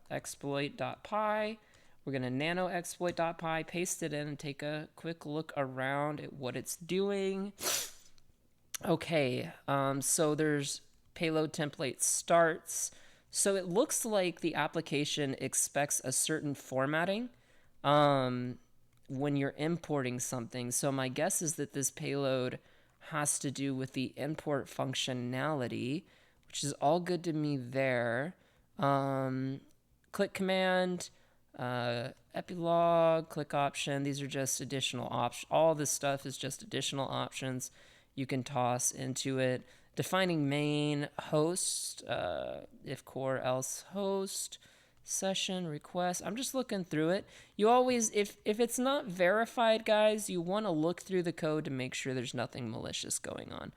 exploit.py. We're going to nano exploit.py, paste it in, and take a quick look around at what it's doing. Okay, so there's payload template starts. So it looks like the application expects a certain formatting when you're importing something. So my guess is that this payload has to do with the import functionality, which is all good to me there. Click command. Epilogue, click option. These are just additional options. All this stuff is just additional options you can toss into it. Defining main host, if core else host, session request. I'm just looking through it. You always, if it's not verified, guys, you want to look through the code to make sure there's nothing malicious going on.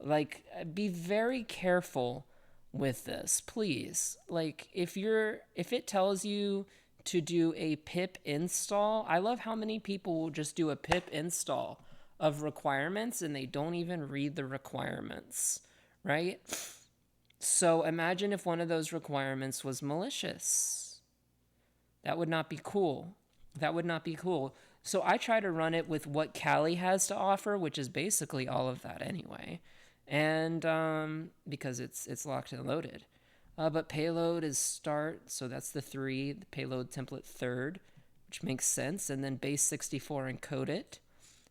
Like, be very careful with this, please. Like, if it tells you to do a pip install, I love how many people will just do a pip install of requirements and they don't even read the requirements, right? So imagine if one of those requirements was malicious. That would not be cool. That would not be cool. So I try to run it with what Kali has to offer, which is basically all of that anyway. And because it's locked and loaded. But payload is start, so that's the 3, the payload template third, which makes sense, and then base 64 encode it.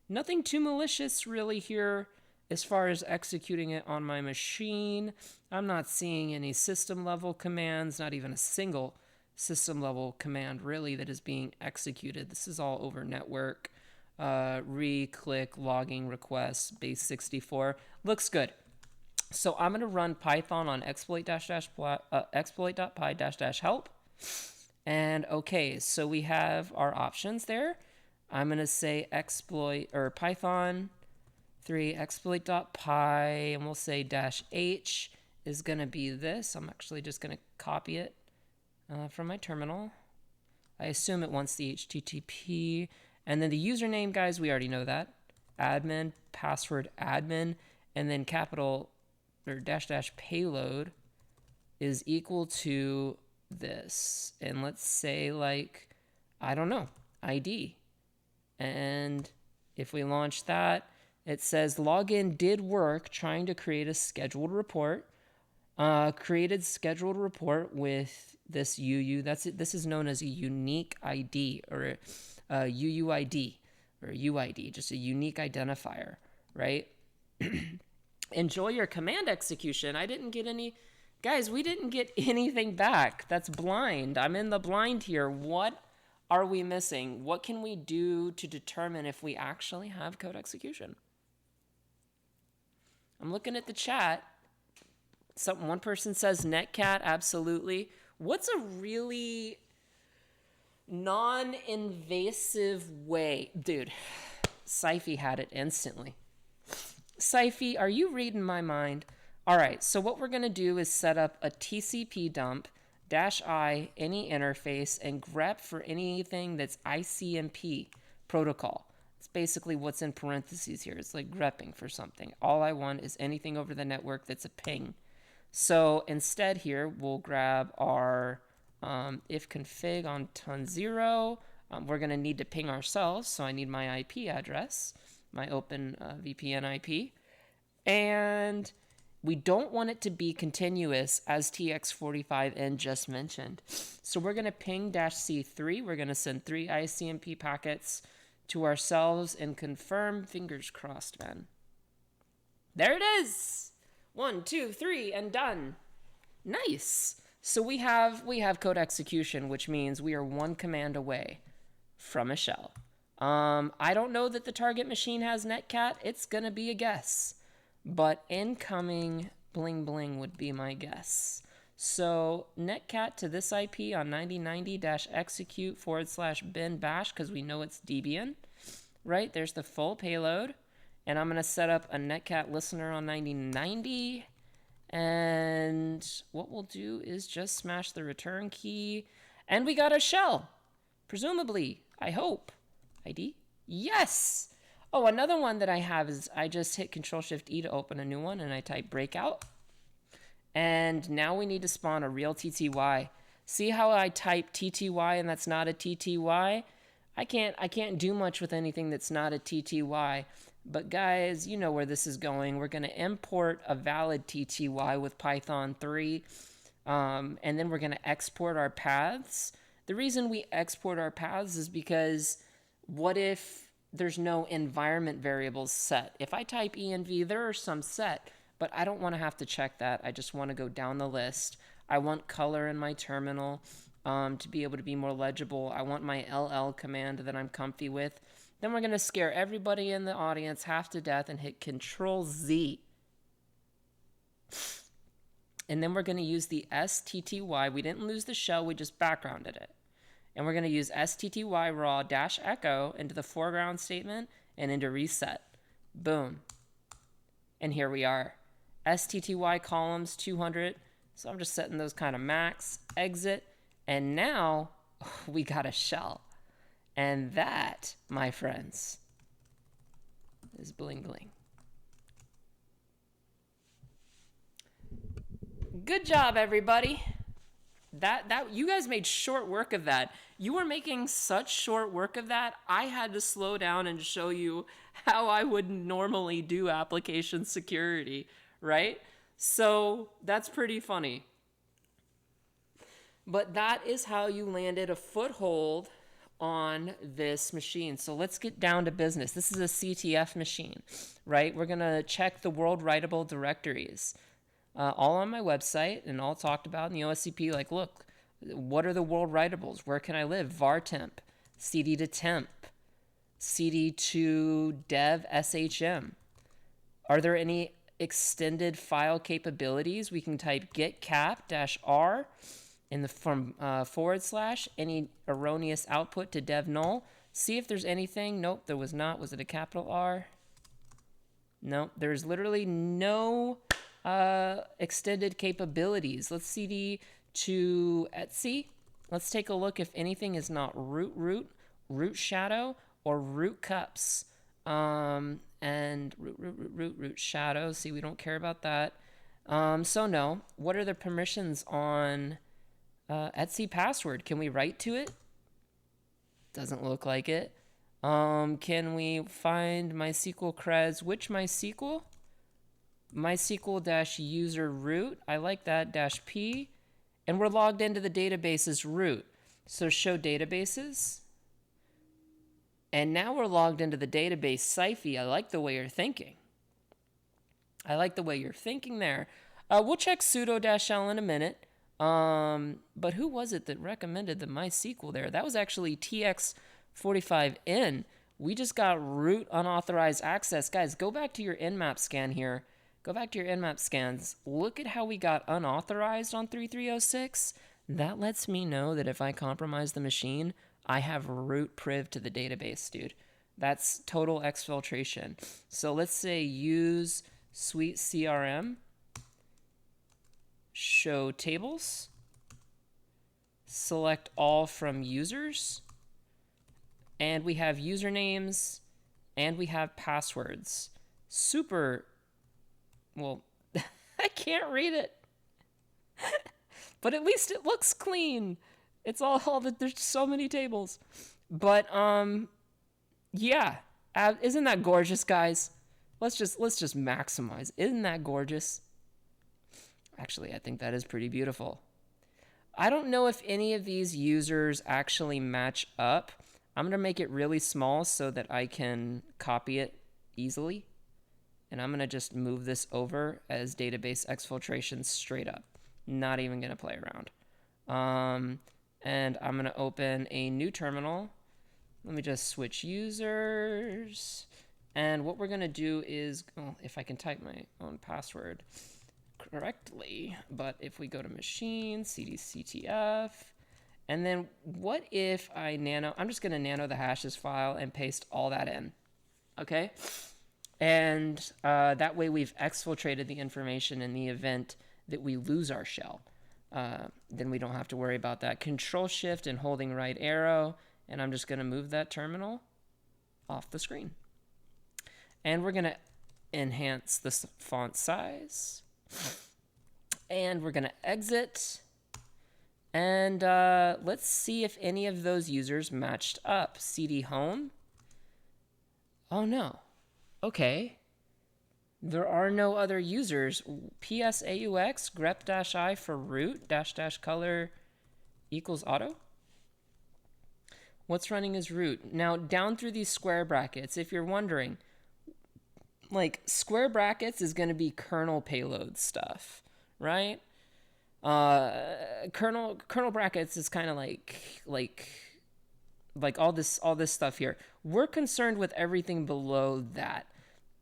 Nothing too malicious really here as far as executing it on my machine. I'm not seeing any system level commands, not even a single system level command really that is being executed. This is all over network. Re-click logging requests, base 64. Looks good. So I'm going to run Python on exploit.py-help. And okay, so we have our options there. I'm going to say exploit or Python 3 exploit.py, and we'll say -h is going to be this. I'm actually just going to copy it from my terminal. I assume it wants the HTTP. And then the username, guys, we already know that. Admin, password admin, and then capital or -- payload is equal to this. And let's say, like, I don't know, ID. And if we launch that, it says login did work trying to create a scheduled report. Created scheduled report with this UU. This is known as a unique ID or UUID or UID, just a unique identifier, right? Enjoy your command execution. I didn't get any, guys, we didn't get anything back. That's blind. I'm in the blind here. What are we missing? What can we do to determine if we actually have code execution? I'm looking at the chat. One person says netcat, absolutely. What's a really non-invasive way? Dude, Syfy had it instantly. Syfy, are you reading my mind? All right, so what we're going to do is set up a TCP dump -i any interface and grep for anything that's ICMP protocol. It's basically what's in parentheses here. It's like grepping for something. All I want is anything over the network that's a ping. So instead here, we'll grab our if config on ton 0. We're going to need to ping ourselves, so I need my IP address, my open VPN IP. And we don't want it to be continuous, as TX45N just mentioned. So we're going to ping -C3. We're going to send 3 ICMP packets to ourselves and confirm, fingers crossed, man. There it is. 1, 2, 3, and done. Nice. So we have code execution, which means we are one command away from a shell. I don't know that the target machine has netcat. It's gonna be a guess, but incoming bling bling would be my guess. So netcat to this IP on 9090-execute/bin bash, because we know it's Debian, right? There's the full payload, and I'm gonna set up a netcat listener on 9090. And what we'll do is just smash the return key, and we got a shell, presumably. I hope. ID? Yes! Oh, another one that I have is I just hit Control-Shift-E to open a new one, and I type breakout. And now we need to spawn a real TTY. See how I type TTY and that's not a TTY? I can't do much with anything that's not a TTY. But guys, you know where this is going. We're going to import a valid TTY with Python 3. And then we're going to export our paths. The reason we export our paths is because what if there's no environment variables set? If I type env, there are some set, but I don't want to have to check that. I just want to go down the list. I want color in my terminal to be able to be more legible. I want my LL command that I'm comfy with. Then we're going to scare everybody in the audience half to death and hit Control-Z. And then we're going to use the STTY. We didn't lose the shell, we just backgrounded it. And we're going to use STTY raw -echo into the foreground statement and into reset. Boom. And here we are. STTY columns 200. So I'm just setting those kind of max. Exit. And now we got a shell. And that, my friends, is bling bling. Good job, everybody. That you guys made short work of that. You were making such short work of that, I had to slow down and show you how I would normally do application security, right? So that's pretty funny. But that is how you landed a foothold on this machine. So let's get down to business. This is a CTF machine, right? We're going to check the world writable directories. All on my website and all talked about in the OSCP. Like, look, what are the world writables? Where can I live? var temp, cd to temp, cd to dev shm. Are there any extended file capabilities? We can type get cap -r in the from / any erroneous output to dev null. See if there's anything. Nope, there was not. Was it a capital R? Nope, there's literally no extended capabilities. Let's cd to etc. Let's take a look if anything is not root shadow, or root cups. And root shadow. See, we don't care about that. So no. What are the permissions on etc password? Can we write to it? Doesn't look like it. Can we find MySQL creds? Which MySQL? MySQL-user root. I like that. -p. And we're logged into the database's root. So show databases. And now we're logged into the database Syfy. I like the way you're thinking. I like the way you're thinking there. We'll check sudo-l in a minute. But who was it that recommended the MySQL there? That was actually TX45N. We just got root unauthorized access. Guys, go back to your nmap scan here. Go back to your nmap scans. Look at how we got unauthorized on 3306. That lets me know that if I compromise the machine, I have root priv to the database, dude. That's total exfiltration. So let's say use suite CRM. Show tables. Select all from users. And we have usernames. And we have passwords. Super. Well, I can't read it. But at least it looks clean. It's all that there's so many tables. But yeah. Isn't that gorgeous, guys? Let's just maximize. Isn't that gorgeous? Actually, I think that is pretty beautiful. I don't know if any of these users actually match up. I'm going to make it really small so that I can copy it easily. And I'm going to just move this over as database exfiltration straight up. Not even going to play around. And I'm going to open a new terminal. Let me just switch users. And what we're going to do is, if I can type my own password correctly, but if we go to machine, cd CTF, and then what if I'm just going to nano the hashes file and paste all that in. Okay? And that way we've exfiltrated the information in the event that we lose our shell. Then we don't have to worry about that. Control Shift and holding right arrow, and I'm just going to move that terminal off the screen. And we're going to enhance the font size. And we're going to exit. And let's see if any of those users matched up. CD home. Oh, no. Okay. There are no other users. PSAUX grep-I for root --color equals auto. What's running as root? Now, down through these square brackets, if you're wondering, like, square brackets is going to be kernel payload stuff, right? Kernel brackets is kind of like all this stuff here. We're concerned with everything below that.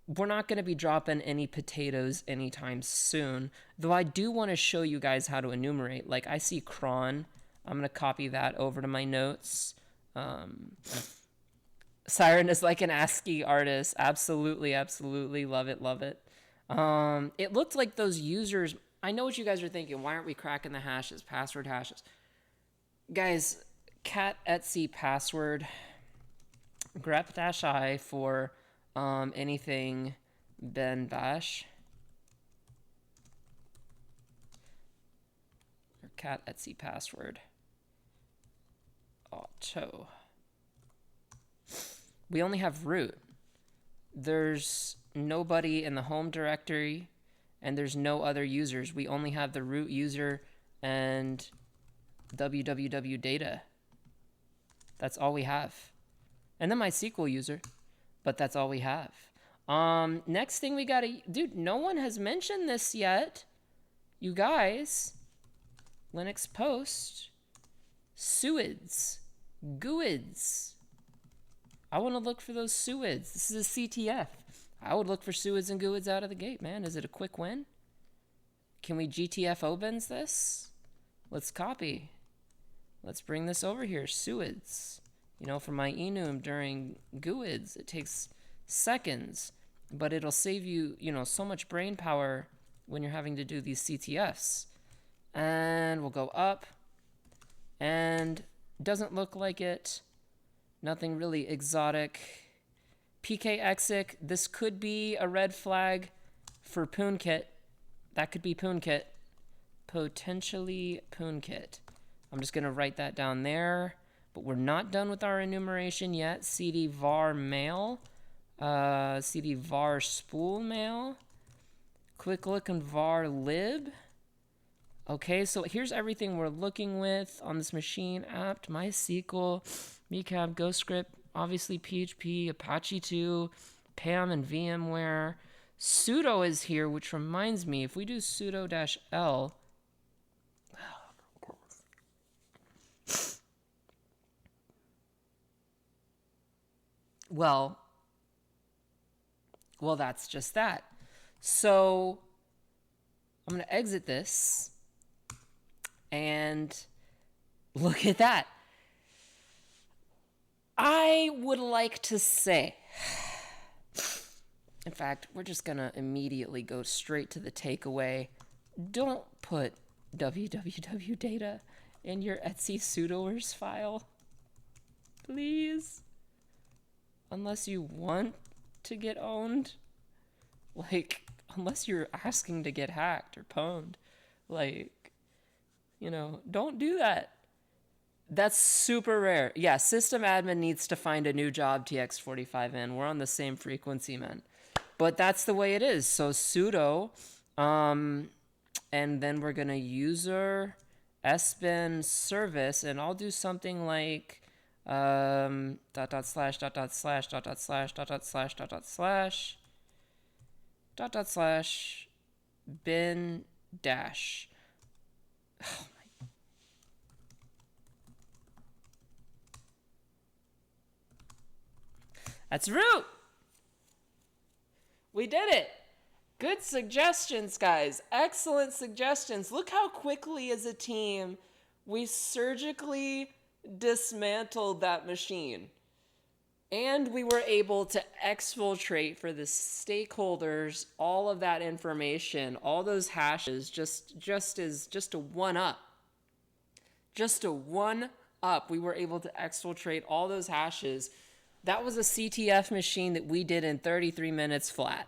We're not going to be dropping any potatoes anytime soon, though I do want to show you guys how to enumerate. Like, I see cron. I'm going to copy that over to my notes. Siren is like an ASCII artist. Absolutely, absolutely. Love it, love it. It looked like those users... I know what you guys are thinking. Why aren't we cracking the hashes, password hashes? Guys, cat etsy password grep-I for anything ben bash or cat etsy password auto. We only have root. There's nobody in the home directory, and there's no other users. We only have the root user and www data. That's all we have. And then my SQL user, but that's all we have. Next thing we gotta... Dude, no one has mentioned this yet. You guys, Linux post, suids, GUIDs. I want to look for those suids. This is a CTF. I would look for suids and GUIDs out of the gate, man. Is it a quick win? Can we GTF opens this? Let's copy. Let's bring this over here. Suids. You know, for my enum during GUIDs, it takes seconds, but it'll save you, you know, so much brain power when you're having to do these CTFs. And we'll go up, and doesn't look like it. Nothing really exotic. PKExic, this could be a red flag for PoonKit. That could be PoonKit. Potentially PoonKit. I'm just going to write that down there. But we're not done with our enumeration yet. CD var mail. CD var spool mail. Quick look and var lib. Okay, so here's everything we're looking with on this machine. apt, MySQL, MeCab, GhostScript, obviously PHP, Apache 2, PAM, and VMware. Sudo is here, which reminds me, if we do sudo-l, well, that's just that. So I'm going to exit this, and look at that. I would like to say, in fact, we're just going to immediately go straight to the takeaway. Don't put www data in your Etsy sudoers file, please. Unless you want to get owned. Like, unless you're asking to get hacked or pwned. Like, you know, don't do that. That's super rare. Yeah, system admin needs to find a new job, TX45N. We're on the same frequency, man. But that's the way it is. So sudo, and then we're going to user sbin service, and I'll do something like //////// // bin dash. Oh my. That's root. We did it. Good suggestions, guys. Excellent suggestions. Look how quickly as a team we surgically dismantled that machine. And we were able to exfiltrate for the stakeholders all of that information, all those hashes, just a one up. Just a one up. We were able to exfiltrate all those hashes. That was a CTF machine that we did in 33 minutes flat.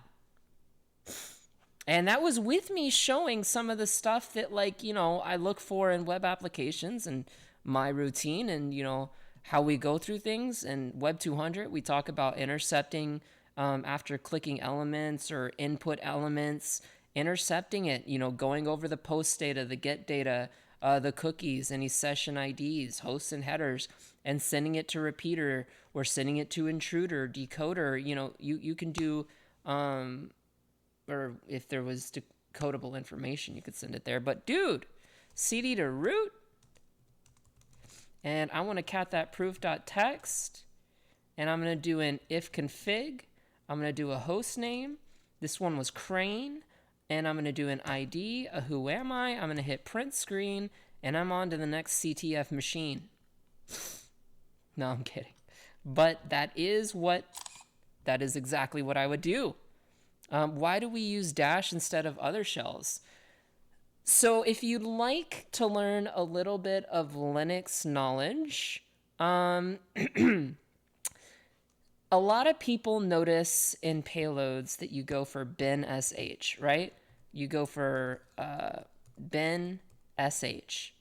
And that was with me showing some of the stuff that, like, you know, I look for in web applications and my routine and, you know, how we go through things. In Web 200, we talk about intercepting after clicking elements or input elements, intercepting it, you know, going over the post data, the get data, the cookies, any session IDs, hosts and headers, and sending it to repeater or sending it to intruder, decoder. You know, you can do, or if there was decodable information, you could send it there. But dude, CD to root. And I want to cat that proof.txt. And I'm going to do an if config. I'm going to do a host name. This one was Crane. And I'm going to do an ID, a who am I. I'm going to hit print screen. And I'm on to the next CTF machine. No, I'm kidding. But that is exactly what I would do. Why do we use dash instead of other shells? So if you'd like to learn a little bit of Linux knowledge, a lot of people notice in payloads that you go for bin sh, right? You go for bin sh.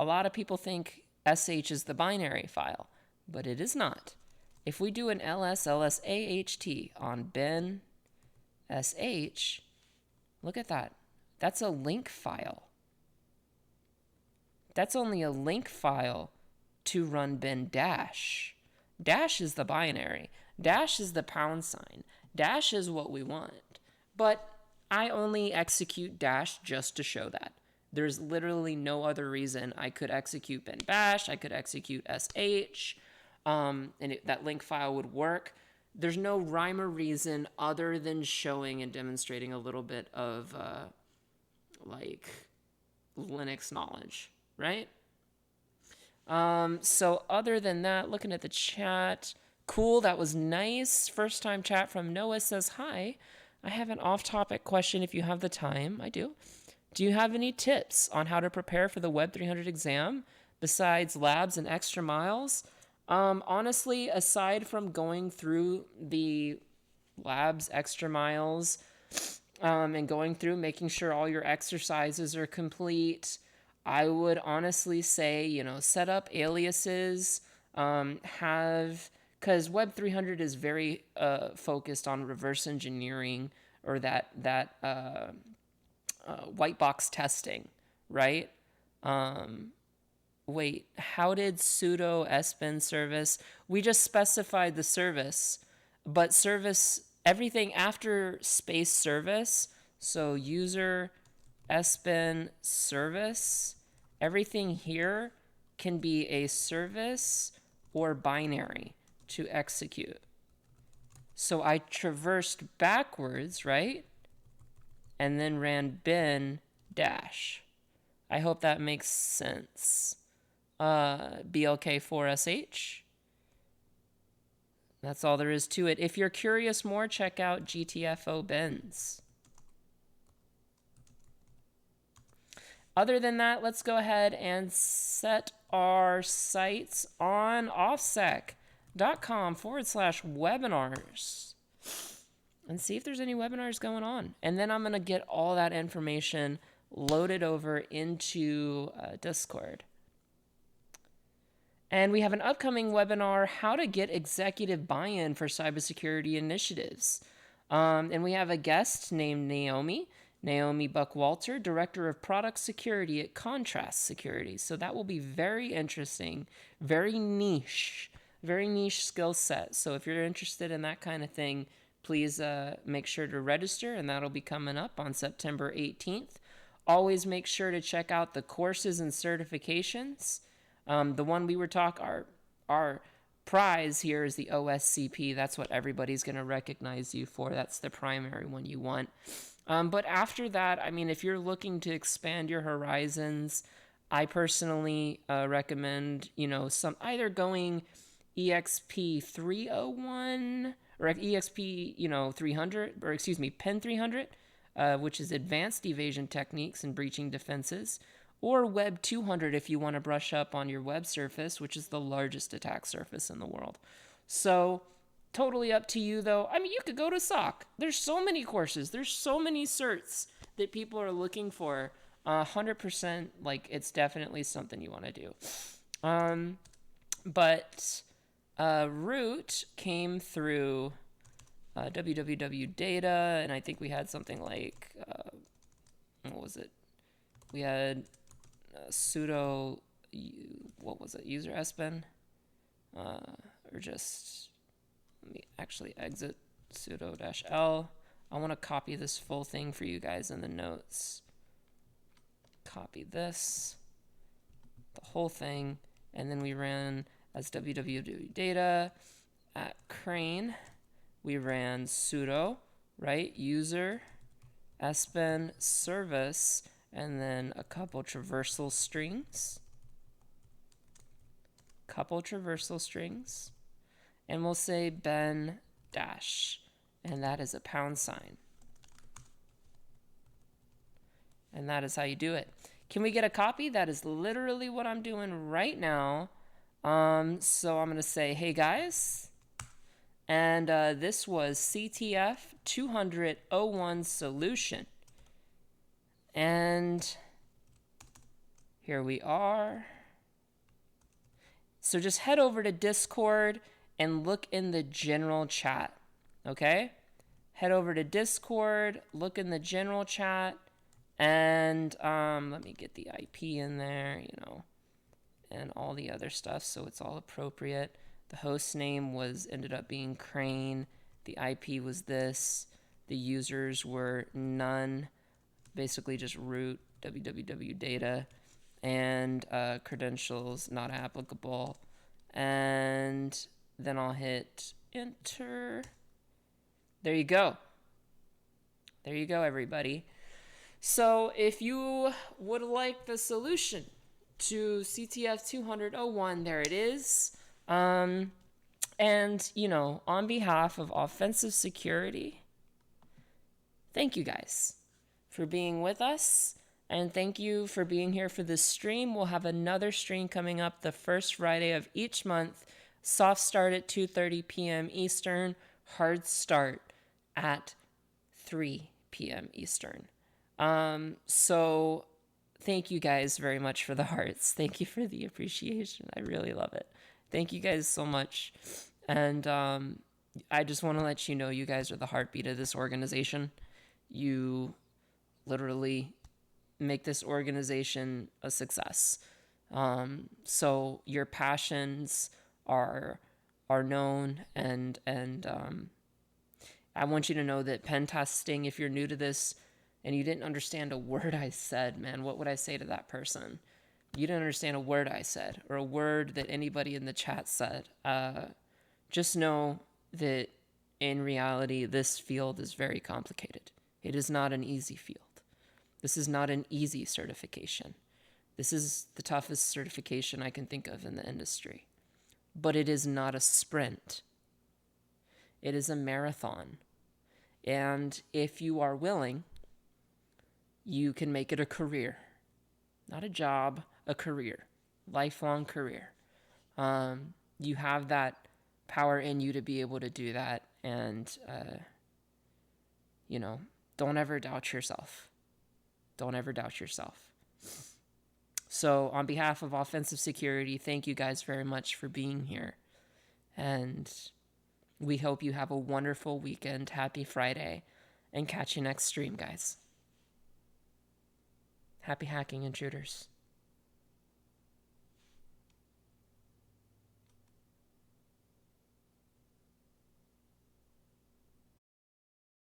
A lot of people think sh is the binary file, but it is not. If we do an ls aht on bin sh, look at that. That's a link file. That's only a link file to run bin dash. Dash is the binary. Dash is the pound sign. Dash is what we want. But I only execute dash just to show that. There's literally no other reason I could execute bin bash. I could execute sh, and that link file would work. There's no rhyme or reason other than showing and demonstrating a little bit of like Linux knowledge, right? So other than that, looking at the chat, cool, that was nice. First time chat from Noah says, hi, I have an off-topic question if you have the time. I do. Do you have any tips on how to prepare for the Web 300 exam besides labs and extra miles? Honestly, aside from going through the labs, extra miles, and going through making sure all your exercises are complete, I would honestly say, you know, set up aliases, because Web 300 is very focused on reverse engineering or that white box testing, right? Wait, how did sudo sbin service? We just specified the service, but service, everything after space service, so user sbin service, everything here can be a service or binary to execute. So I traversed backwards, right? And then ran bin dash. I hope that makes sense. BLK4SH. That's all there is to it. If you're curious more, check out GTFO bins. Other than that, let's go ahead and set our sights on offsec.com/webinars and see if there's any webinars going on. And then I'm going to get all that information loaded over into Discord. And we have an upcoming webinar, how to get executive buy-in for cybersecurity initiatives. And we have a guest named Naomi Buckwalter, Director of Product Security at Contrast Security. So that will be very interesting, very niche skill set. So if you're interested in that kind of thing, please make sure to register, and that'll be coming up on September 18th. Always make sure to check out the courses and certifications. The one we were talking, our prize here is the OSCP. That's what everybody's going to recognize you for. That's the primary one you want. But after that, I mean, if you're looking to expand your horizons, I personally recommend, some either going EXP 301 or EXP, 300, or excuse me, PEN 300, which is Advanced Evasion Techniques and Breaching Defenses, or Web 200 if you want to brush up on your web surface, which is the largest attack surface in the world. So, totally up to you, though. I mean, you could go to SOC. There's so many courses. There's so many certs that people are looking for. 100%, like, it's definitely something you want to do. But Root came through www data, and I think we had something like, what was it? We had sudo, what was it, user S1REN? Or just... Let me actually exit sudo-l. I want to copy this full thing for you guys in the notes. Copy this, the whole thing, and then we ran as www data at crane. We ran sudo, right, user, S1REN service, and then a couple traversal strings. And we'll say ben dash, and that is a £. And that is how you do it. Can we get a copy? That is literally what I'm doing right now. So I'm going to say, hey guys, and this was CTF-200-01 solution. And here we are. So just head over to Discord and look in the general chat, okay? Head over to Discord, look in the general chat, and let me get the IP in there, and all the other stuff so it's all appropriate. The host name ended up being Crane. The IP was this. The users were none, basically just root, www data, and credentials not applicable. And then I'll hit enter. There you go. There you go, everybody. So if you would like the solution to CTF-200-01, there it is. And, on behalf of Offensive Security, thank you guys for being with us. And thank you for being here for this stream. We'll have another stream coming up the first Friday of each month. Soft start at 2:30 p.m. Eastern. Hard start at 3 p.m. Eastern. So thank you guys very much for the hearts. Thank you for the appreciation. I really love it. Thank you guys so much. And I just want to let you know you guys are the heartbeat of this organization. You literally make this organization a success. So your passions are known, and I want you to know that pen testing, if you're new to this and you didn't understand a word I said, man, what would I say to that person? You didn't understand a word I said or a word that anybody in the chat said. Just know that in reality, this field is very complicated. It is not an easy field. This is not an easy certification. This is the toughest certification I can think of in the industry. But it is not a sprint. It is a marathon. And if you are willing, you can make it a career. Not a job, a career. Lifelong career. You have that power in you to be able to do that. And, don't ever doubt yourself. Don't ever doubt yourself. So on behalf of Offensive Security, thank you guys very much for being here. And we hope you have a wonderful weekend. Happy Friday. And catch you next stream, guys. Happy hacking, intruders.